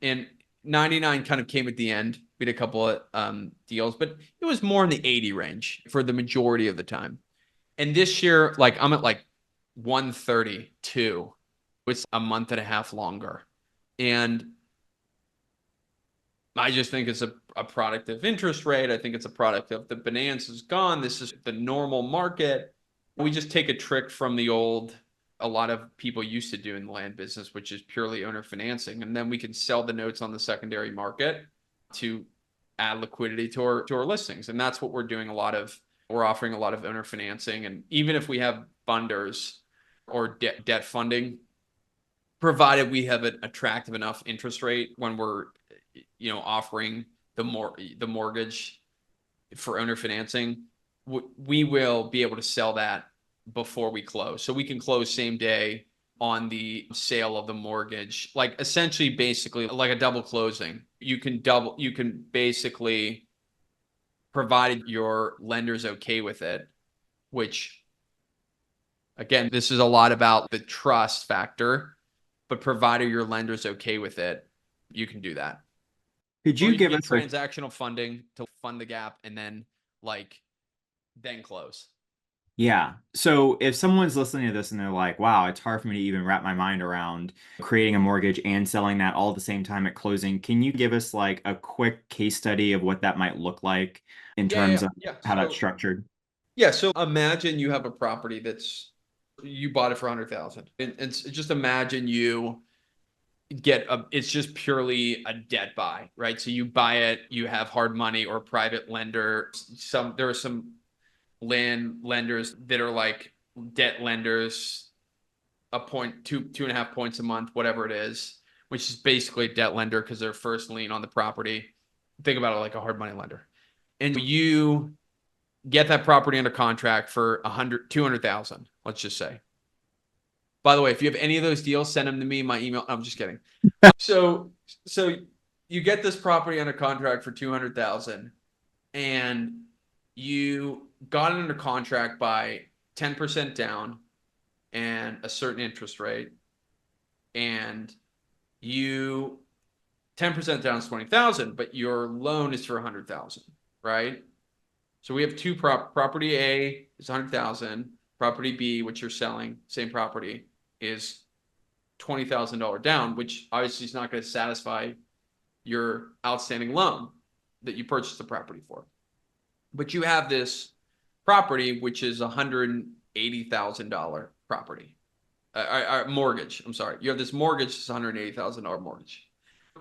And 99 kind of came at the end. We had a couple of deals, but it was more in the 80 range for the majority of the time. And this year, like I'm at like 132. It's a month and a half longer. And I just think it's a product of interest rate. I think it's a product of the bonanza is gone. This is the normal market. We just take a trick from a lot of people used to do in the land business, which is purely owner financing. And then we can sell the notes on the secondary market to add liquidity to our listings. And that's what we're doing we're offering a lot of owner financing. And even if we have funders or debt funding, provided we have an attractive enough interest rate when we're offering the mortgage for owner financing, we will be able to sell that before we close. So we can close same day on the sale of the mortgage, like essentially basically like a double closing. You can basically, provided your lender's okay with it, which again, this is a lot about the trust factor, but provided your lender's okay with it, you can do that. Could Or you you can give get us a transactional funding to fund the gap and then close. yeah. So if someone's listening to this and they're like, wow, it's hard for me to even wrap my mind around creating a mortgage and selling that all at the same time at closing, can you give us like a quick case study of what that might look like in Yeah, yeah, terms of yeah. how that's structured? So imagine you have a property you bought it for 100,000. And just imagine it's just purely a debt buy, right? So you buy it, you have hard money or private lender. There are some land lenders that are like debt lenders, a point, 2.5 points a month, whatever it is, which is basically a debt lender because they're first lien on the property. Think about it like a hard money lender. And you get that property under contract for 200,000, let's just say. By the way, if you have any of those deals, send them to me. My email. I'm just kidding. So, so you get this property under contract for 200,000, and you got it under contract by 10% down and a certain interest rate, and you 10% down is 20,000, but your loan is for 100,000, right? So we have two property A is 100,000, property B, which you're selling, same property, is $20,000 down, which obviously is not going to satisfy your outstanding loan that you purchased the property for. But you have this property, which is $180,000 property, mortgage. I'm sorry. You have this mortgage, it's $180,000 mortgage.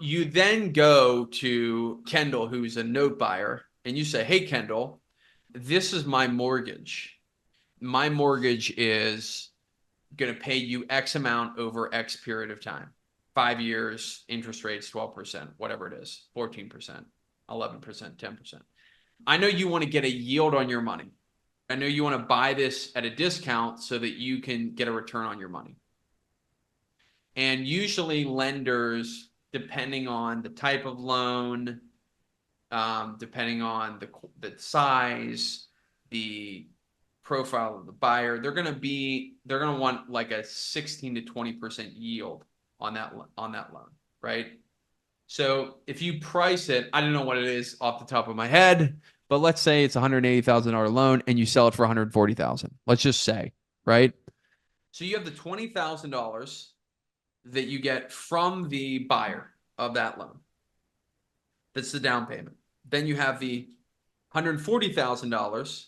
You then go to Kendall, who's a note buyer, and you say, hey, Kendall, this is my mortgage. My mortgage is going to pay you X amount over X period of time. 5 years, interest rates 12%, whatever it is, 14%, 11%, 10%. I know you want to get a yield on your money. I know you want to buy this at a discount so that you can get a return on your money. And usually lenders, depending on the type of loan, depending on the size, the profile of the buyer, they're going to want like a 16 to 20% yield on that loan, right? So if you price it, I don't know what it is off the top of my head, but let's say it's $180,000 loan and you sell it for $140,000. Let's just say, right? So you have the $20,000 that you get from the buyer of that loan. That's the down payment. Then you have the $140,000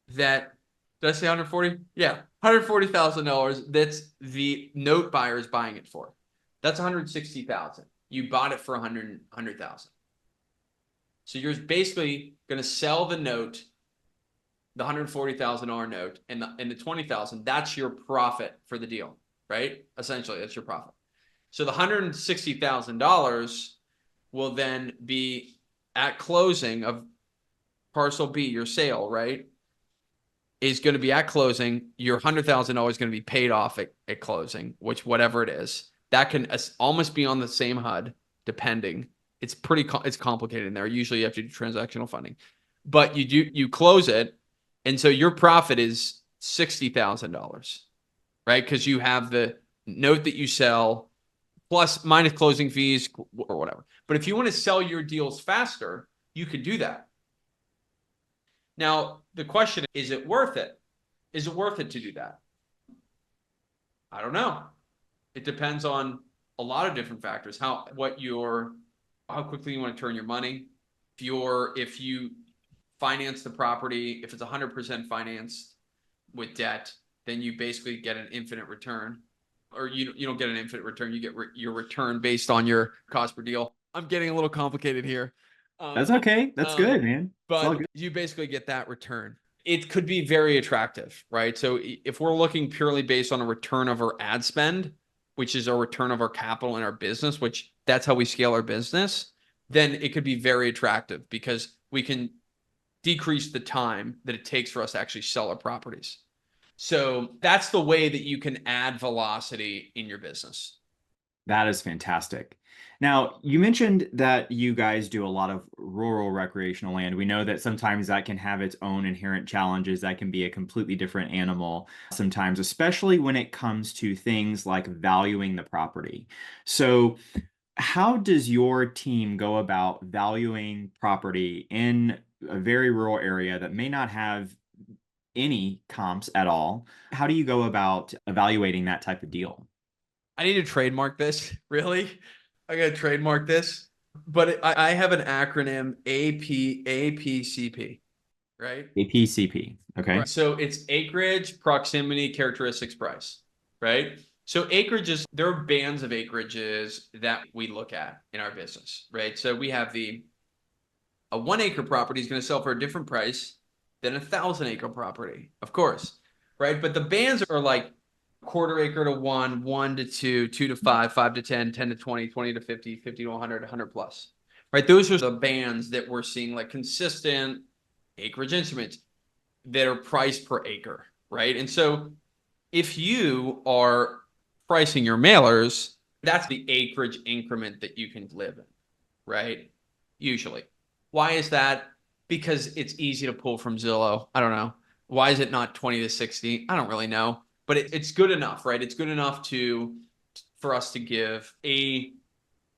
that, did I say 140? Yeah, $140,000 that's the note buyer is buying it for. That's 160,000. You bought it for 100,000. So you're basically going to sell the note the $140,000 note and the 20,000, that's your profit for the deal, right? Essentially, that's your profit. So the $160,000 will then be at closing of parcel B, your sale, right? Is going to be at closing. Your $100,000 is going to be paid off at closing, which whatever it is, that can almost be on the same HUD, depending. It's it's complicated in there. Usually you have to do transactional funding, but you close it, and so your profit is $60,000, right? Because you have the note that you sell plus minus closing fees or whatever. But if you want to sell your deals faster, you can do that. Now, the question is it worth it? Is it worth it to do that? I don't know. It depends on a lot of different factors. How quickly you want to turn your money. If you finance the property, if it's 100% financed with debt, then you basically get an infinite return. Or you don't get an infinite return. You get your return based on your cost per deal. I'm getting a little complicated here. That's okay. That's good, man. It's all But good. you basically get that return. It could be very attractive, right? So if we're looking purely based on a return of our ad spend, which is a return of our capital in our business, which that's how we scale our business, then it could be very attractive because we can decrease the time that it takes for us to actually sell our properties. So that's the way that you can add velocity in your business. That is fantastic. Now, you mentioned that you guys do a lot of rural recreational land. We know that sometimes that can have its own inherent challenges. That can be a completely different animal sometimes, especially when it comes to things like valuing the property. So, how does your team go about valuing property in a very rural area that may not have any comps at all? How do you go about evaluating that type of deal? I need to trademark this. Really? I got to trademark this. But I have an acronym APCP, right? APCP. Okay. Right. So it's acreage, proximity, characteristics, price, right? So there are bands of acreages that we look at in our business, right? So we have a 1 acre property is going to sell for a different price than a 1,000 acre property, of course, right? But the bands are like quarter acre to 1, 1 to 2, 2 to 5, 5 to 10, 10 to 20, 20 to 50, 50 to 100, 100 plus, right? Those are the bands that we're seeing like consistent acreage instruments that are priced per acre, right? And so if you are pricing your mailers, that's the acreage increment that you can live in, right? Usually. Why is that? Because it's easy to pull from Zillow. I don't know. Why is it not 20 to 60? I don't really know. But it's good enough, right? It's good enough for us to give a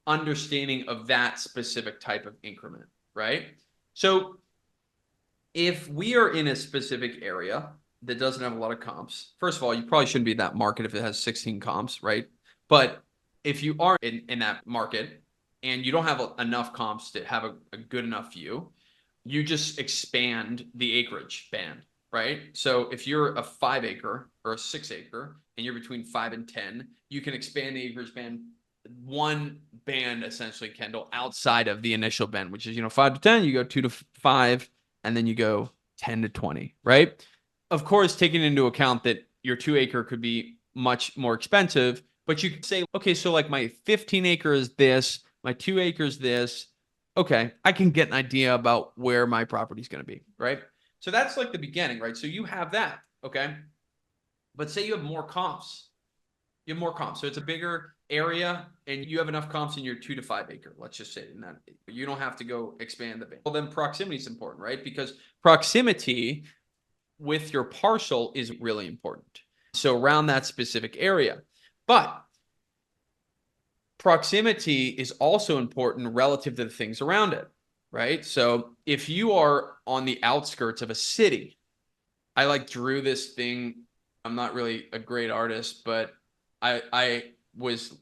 understanding of that specific type of increment, right? So if we are in a specific area that doesn't have a lot of comps, first of all, you probably shouldn't be in that market if it has 16 comps, right? But if you are in that market and you don't have enough comps to have a good enough view, you just expand the acreage band, right? So if you're a 5 acre or a 6 acre and you're between 5 and 10, you can expand the acreage band one band essentially, Kendall, outside of the initial band, which is 5 to 10, you go 2 to 5, and then you go 10 to 20, right? Of course, taking into account that your 2 acre could be much more expensive, but you could say, okay, so like my 15 acre is this, my 2 acre is this. Okay, I can get an idea about where my property is going to be, right? So that's like the beginning, right? So you have that, okay? But say you have more comps. You have more comps. So it's a bigger area and you have enough comps in your 2 to 5 acre. Let's just say in that you don't have to go expand the band. Well, then proximity is important, right? Because proximity with your parcel is really important. So around that specific area. But proximity is also important relative to the things around it, right? So if you are on the outskirts of a city, I drew this thing. I'm not really a great artist, but I was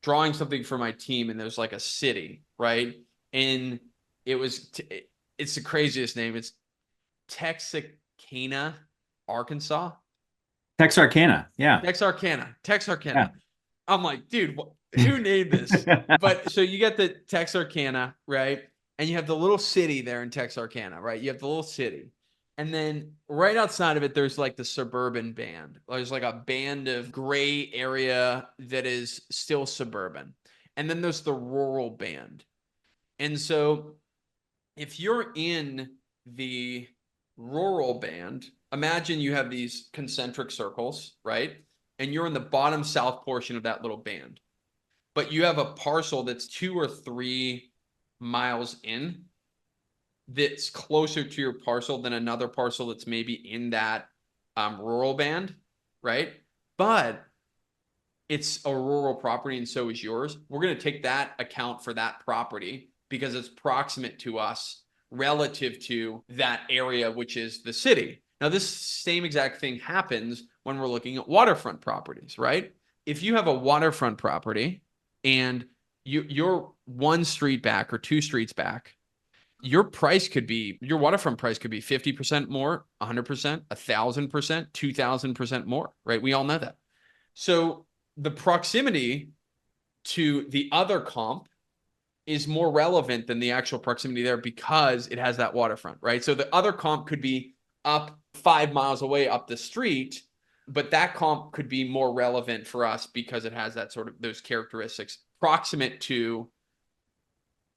drawing something for my team and there's like a city, right? And it's the craziest name. It's Texarkana, Arkansas. Texarkana. Yeah. Texarkana. Yeah. I'm like, dude, who named this? But so you get the Texarkana, right? And you have the little city there in Texarkana, right? You have the little city. And then right outside of it, there's like the suburban band. There's like a band of gray area that is still suburban. And then there's the rural band. And so if you're in the rural band, imagine you have these concentric circles, right? And you're in the bottom south portion of that little band. But you have a parcel that's 2 or 3 miles in that's closer to your parcel than another parcel that's maybe in that rural band, right? But it's a rural property and so is yours. We're going to take that account for that property because it's proximate to us relative to that area, which is the city. Now, this same exact thing happens when we're looking at waterfront properties, right? If you have a waterfront property and you're 1 street back or 2 streets back, your waterfront price could be 50% more, 100%, 1,000%, 2,000% more, right? We all know that. So the proximity to the other comp is more relevant than the actual proximity there because it has that waterfront, right? So the other comp could be up 5 miles away up the street, but that comp could be more relevant for us because it has that sort of those characteristics proximate to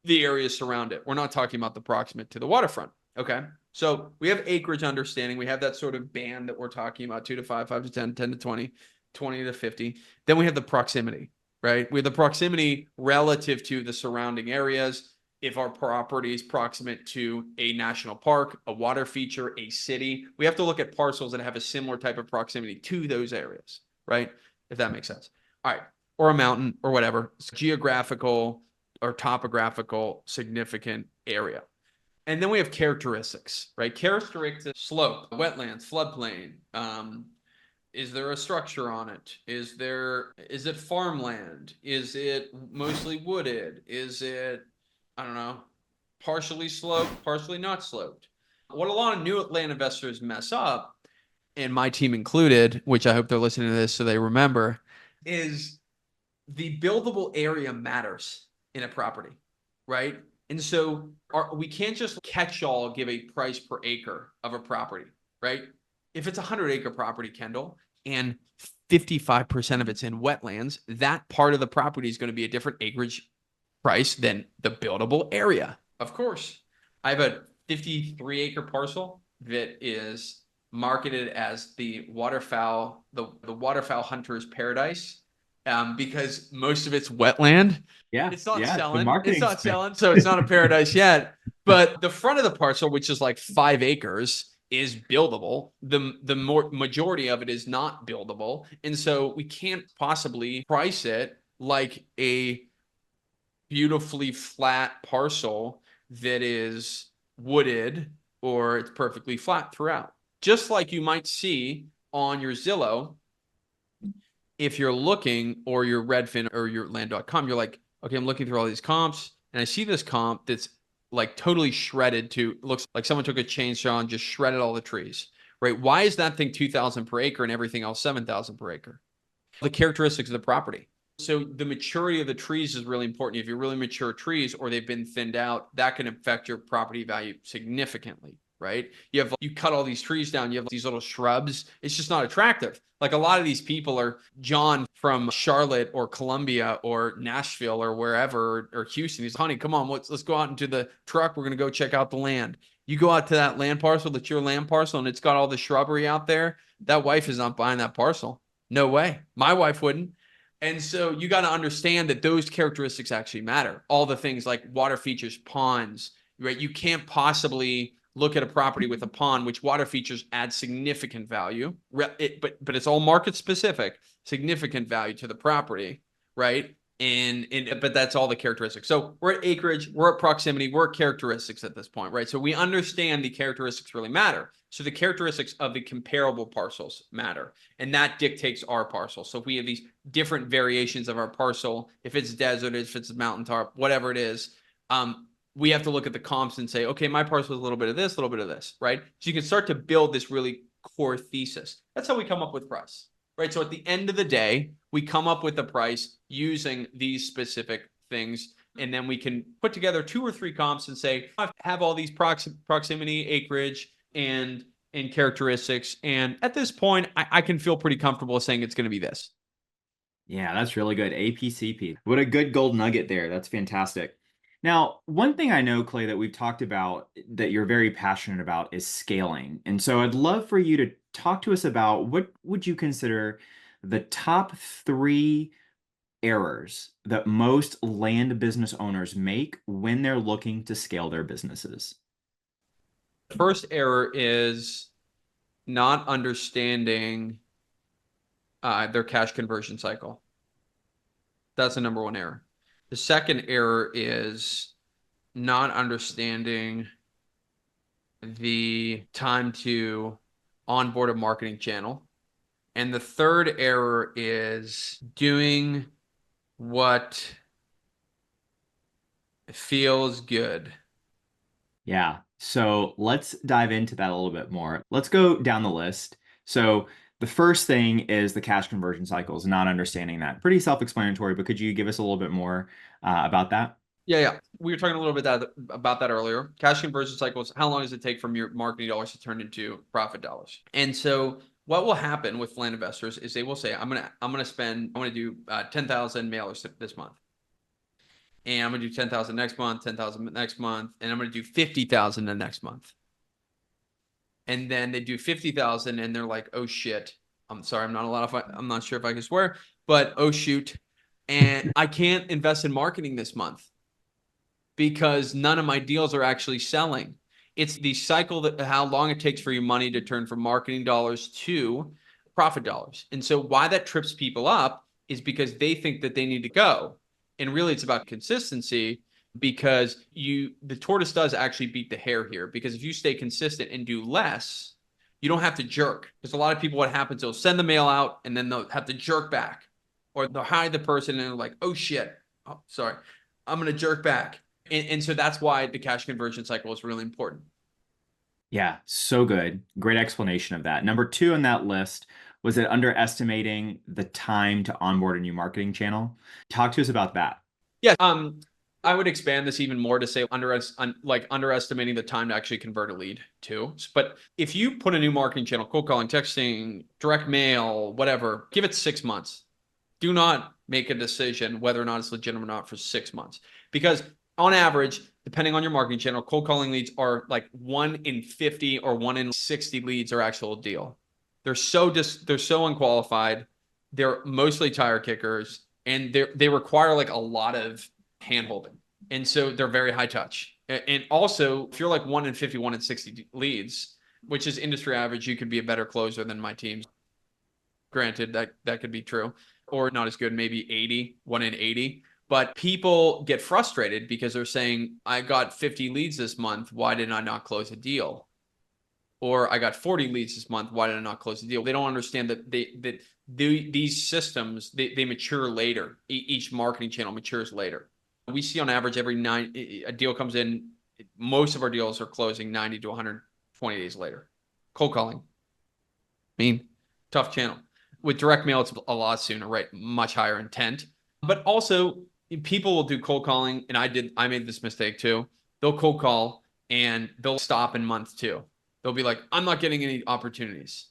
the areas surround it. We're not talking about the proximate to the waterfront. Okay. So we have acreage understanding. We have that sort of band that we're talking about 2 to 5, 5 to 10, 10 to 20, 20 to 50. Then we have the proximity, right? We have the proximity relative to the surrounding areas. If our property is proximate to a national park, a water feature, a city, we have to look at parcels that have a similar type of proximity to those areas, right? If that makes sense. All right. Or a mountain or whatever. It's geographical or topographical significant area. And then we have characteristics, right? Characteristics, slope, wetlands, floodplain. Is there a structure on it? Is it farmland? Is it mostly wooded? Is it, I don't know, partially sloped, partially not sloped? What a lot of new land investors mess up, and my team included, which I hope they're listening to this so they remember, is the buildable area matters in a property, right? And so we can't just catch all give a price per acre of a property, right? If it's a 100-acre property, Kendall, and 55% of it's in wetlands, that part of the property is going to be a different acreage price than the buildable area. Of course, I have a 53-acre parcel that is marketed as the waterfowl hunter's paradise. Because most of it's wetland. Yeah. It's not Yeah. The selling. It's marketing not spin. selling. So it's not a paradise yet. But the front of the parcel, which is like 5 acres, is buildable. The more majority of it is not buildable. And so we can't possibly price it like a beautifully flat parcel that is wooded or it's perfectly flat throughout. Just like you might see on your Zillow, if you're looking, or your Redfin or your land.com, you're like, okay, I'm looking through all these comps and I see this comp that's like totally shredded looks like someone took a chainsaw and just shredded all the trees, right? Why is that thing 2,000 per acre and everything else 7,000 per acre? The characteristics of the property. So the maturity of the trees is really important. If you're really mature trees or they've been thinned out, that can affect your property value significantly, right? You cut all these trees down, you have these little shrubs. It's just not attractive. Like a lot of these people are John from Charlotte or Columbia or Nashville or wherever, or Houston. He's, honey, come on, let's go out into the truck. We're going to go check out the land. You go out to that land parcel, that's your land parcel, and it's got all the shrubbery out there. That wife is not buying that parcel. No way. My wife wouldn't. And so you got to understand that those characteristics actually matter. All the things like water features, ponds, right? You can't possibly look at a property with a pond, which water features add significant value, but it's all market specific, significant value to the property, right? But that's all the characteristics. So we're at acreage, we're at proximity, we're at characteristics at this point, right? So we understand the characteristics really matter. So the characteristics of the comparable parcels matter, and that dictates our parcel. So if we have these different variations of our parcel, if it's desert, if it's mountaintop, whatever it is, we have to look at the comps and say, okay, my parcel is a little bit of this, right? So you can start to build this really core thesis. That's how we come up with price, right? So at the end of the day, we come up with the price using these specific things, and then we can put together 2 or 3 comps and say, I have all these proximity, acreage, and characteristics. And at this point, I can feel pretty comfortable saying it's going to be this. Yeah, that's really good. APCP. What a good gold nugget there. That's fantastic. Now, one thing I know, Clay, that we've talked about that you're very passionate about is scaling. And so I'd love for you to talk to us about what would you consider the top three errors that most land business owners make when they're looking to scale their businesses? First error is not understanding their cash conversion cycle. That's the number one error. The second error is not understanding the time to onboard a marketing channel. And the third error is doing what feels good. Yeah. So let's dive into that a little bit more. Let's go down the list. So the first thing is the cash conversion cycles, not understanding that. Pretty self-explanatory, but could you give us a little bit more about that? Yeah. We were talking a little bit about that earlier. Cash conversion cycles, how long does it take from your marketing dollars to turn into profit dollars? And so what will happen with land investors is they will say, I'm gonna do 10,000 mailers this month. And I'm gonna do 10,000 next month, 10,000 next month, and I'm gonna do 50,000 the next month. And then they do 50,000 and they're like, oh shit. I'm sorry, I'm not sure if I can swear, but oh shoot. And I can't invest in marketing this month because none of my deals are actually selling. It's the cycle that how long it takes for your money to turn from marketing dollars to profit dollars. And so why that trips people up is because they think that they need to go. And really it's about consistency because the tortoise does actually beat the hare here because if you stay consistent and do less, you don't have to jerk. Because a lot of people, what happens, they'll send the mail out and then they'll have to jerk back or they'll hide the person and they're like, oh shit, oh, sorry, I'm going to jerk back. And so that's why the cash conversion cycle is really important. Yeah, so good. Great explanation of that. Number two on that list was it underestimating the time to onboard a new marketing channel. Talk to us about that. Yeah. I would expand this even more to say underestimating the time to actually convert a lead too. But if you put a new marketing channel, cold calling, texting, direct mail, whatever, give it 6 months. Do not make a decision whether or not it's legitimate or not for 6 months. Because on average, depending on your marketing channel, cold calling leads are like 1 in 50 or 1 in 60 leads are actual deal. They're so unqualified. They're mostly tire kickers and they require like a lot of hand holding. And so they're very high touch. And also, if you're like 1 in 50, 1 in 60 leads, which is industry average, you could be a better closer than my teams. Granted, that could be true. Or not as good, maybe 80, 1 in 80. But people get frustrated because they're saying, I got 50 leads this month. Why did I not close a deal? Or I got 40 leads this month. Why did I not close the deal? They don't understand that these systems, they mature later. Each marketing channel matures later. We see on average a deal comes in, most of our deals are closing 90 to 120 days later. Cold calling. I mean, tough channel. With direct mail, it's a lot sooner, right? Much higher intent. But also, people will do cold calling, and I made this mistake too. They'll cold call and they'll stop in month two. They'll be like, I'm not getting any opportunities.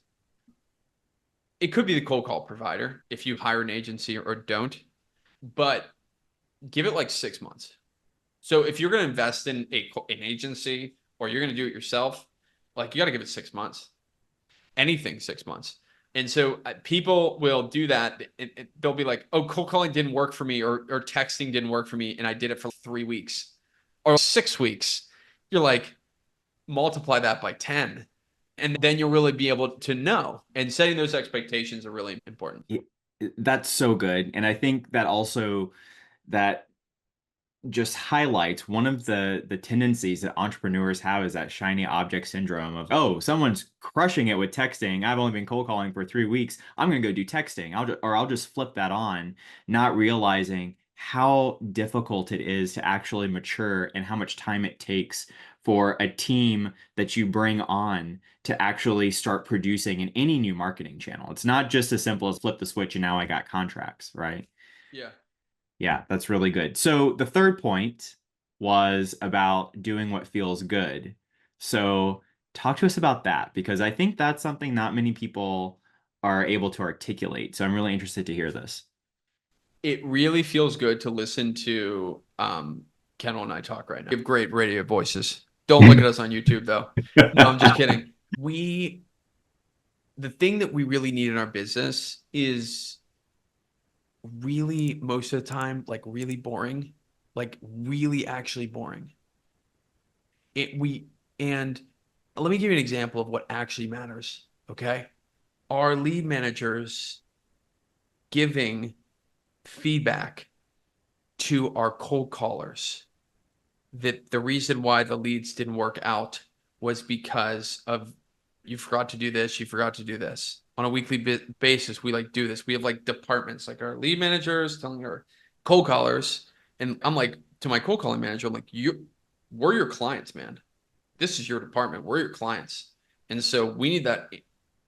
It could be the cold call provider if you hire an agency or don't, but give it like 6 months. So if you're going to invest in an agency or you're going to do it yourself, like you got to give it 6 months. Anything 6 months. And so people will do that. They'll be like, oh, cold calling didn't work for me or texting didn't work for me. And I did it for 3 weeks or 6 weeks. You're like, multiply that by 10. And then you'll really be able to know. And setting those expectations are really important. That's so good. And I think that also that just highlights one of the tendencies that entrepreneurs have is that shiny object syndrome of, oh, someone's crushing it with texting. I've only been cold calling for 3 weeks. I'm going to go do texting. I'll just flip that on, not realizing how difficult it is to actually mature and how much time it takes for a team that you bring on to actually start producing in any new marketing channel. It's not just as simple as flip the switch and now I got contracts, right? Yeah. Yeah, that's really good. So the third point was about doing what feels good. So Talk to us about that because I think that's something not many people are able to articulate. So I'm really interested to hear this. It really feels good to listen to Kendall and I talk right now. We have great radio voices. Don't look at us on YouTube though. No, I'm just kidding. The thing that we really need in our business is really most of the time like really boring, like really actually boring. It we and let me give you an example of what actually matters, okay? Our lead managers giving feedback to our cold callers that the reason why the leads didn't work out was because of you forgot to do this, you forgot to do this. On a weekly basis, we like do this. We have like departments, like our lead managers telling our cold callers, and I'm like to my cold calling manager, I'm like, we're your clients, man. This is your department. We're your clients, and so we need that.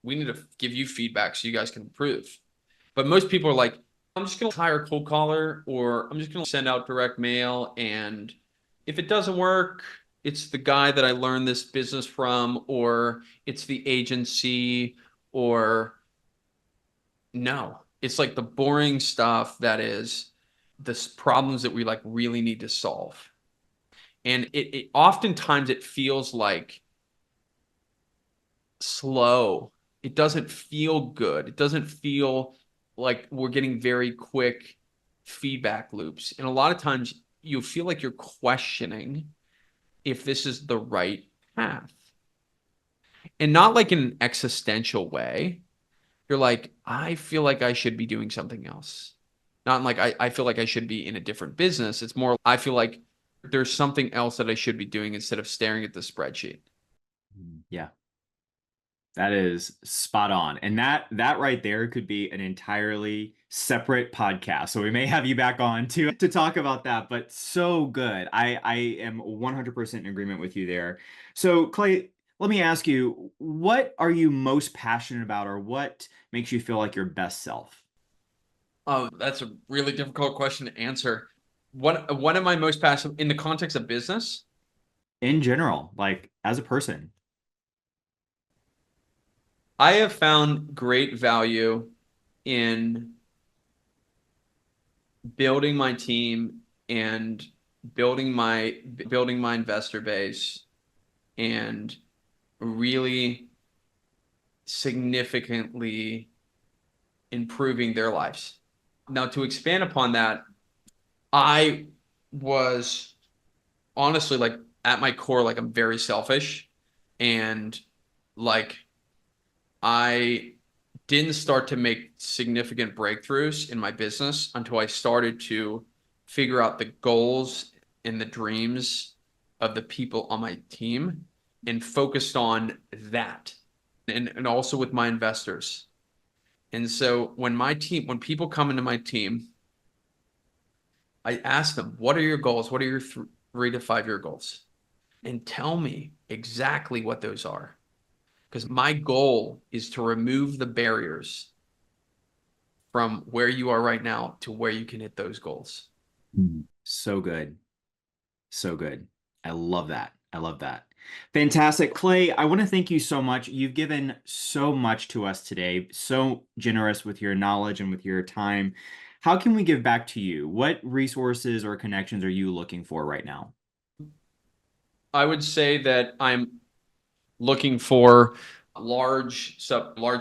We need to give you feedback so you guys can improve. But most people are like, I'm just going to hire a cold caller or I'm just going to send out direct mail. And if it doesn't work, it's the guy that I learned this business from, or it's the agency, or no. It's like the boring stuff that is the problems that we like really need to solve. And it oftentimes it feels like slow. It doesn't feel good. It doesn't feel like we're getting very quick feedback loops. And a lot of times you feel like you're questioning if this is the right path. And not like in an existential way. You're like, I feel like I should be doing something else. Not like I feel like I should be in a different business. It's more, I feel like there's something else that I should be doing instead of staring at the spreadsheet. Yeah. That is spot on. And that right there could be an entirely separate podcast. So we may have you back on to talk about that, but so good. I am 100% in agreement with you there. So Clay, let me ask you, what are you most passionate about or what makes you feel like your best self? Oh, that's a really difficult question to answer. What am I most passionate in the context of business? In general, like as a person. I have found great value in building my team and building my investor base and really significantly improving their lives. Now, to expand upon that, I was honestly like at my core, like I'm very selfish and like I didn't start to make significant breakthroughs in my business until I started to figure out the goals and the dreams of the people on my team and focused on that and also with my investors. And so when people come into my team, I ask them, what are your goals? What are your 3 to 5 year goals? And tell me exactly what those are. Because my goal is to remove the barriers from where you are right now to where you can hit those goals. So good. So good. I love that. I love that. Fantastic. Clay, I want to thank you so much. You've given so much to us today, so generous with your knowledge and with your time. How can we give back to you? What resources or connections are you looking for right now? I would say that I'm looking for large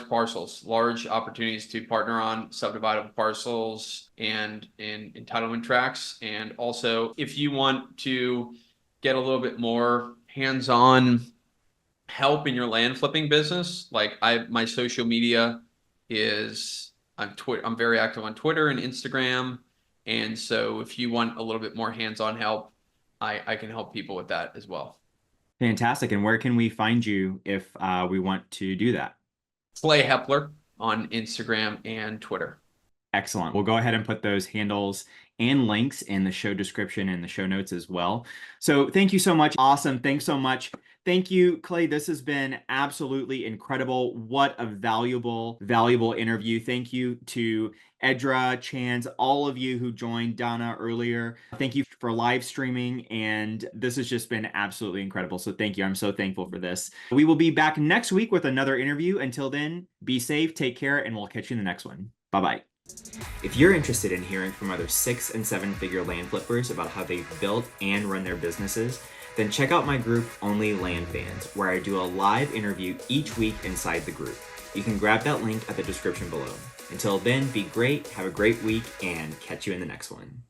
parcels, large opportunities to partner on subdividable parcels and in entitlement tracts. And also, if you want to get a little bit more hands-on help in your land flipping business, like my social media is I'm very active on Twitter and Instagram. And so if you want a little bit more hands-on help, I can help people with that as well. Fantastic. And where can we find you if we want to do that? Clay Hepler on Instagram and Twitter. Excellent. We'll go ahead and put those handles and links in the show description and the show notes as well. So thank you so much. Awesome. Thanks so much. Thank you, Clay. This has been absolutely incredible. What a valuable interview. Thank you to Edra, Chance, all of you who joined Donna earlier. Thank you for live streaming, and this has just been absolutely incredible. So thank you. I'm so thankful for this. We will be back next week with another interview. Until then, be safe, take care, and we'll catch you in the next one. Bye-bye. If you're interested in hearing from other 6- and 7-figure land flippers about how they've built and run their businesses, then check out my group OnlyLandFans, where I do a live interview each week inside the group. You can grab that link at the description below. Until then, be great, have a great week, and catch you in the next one.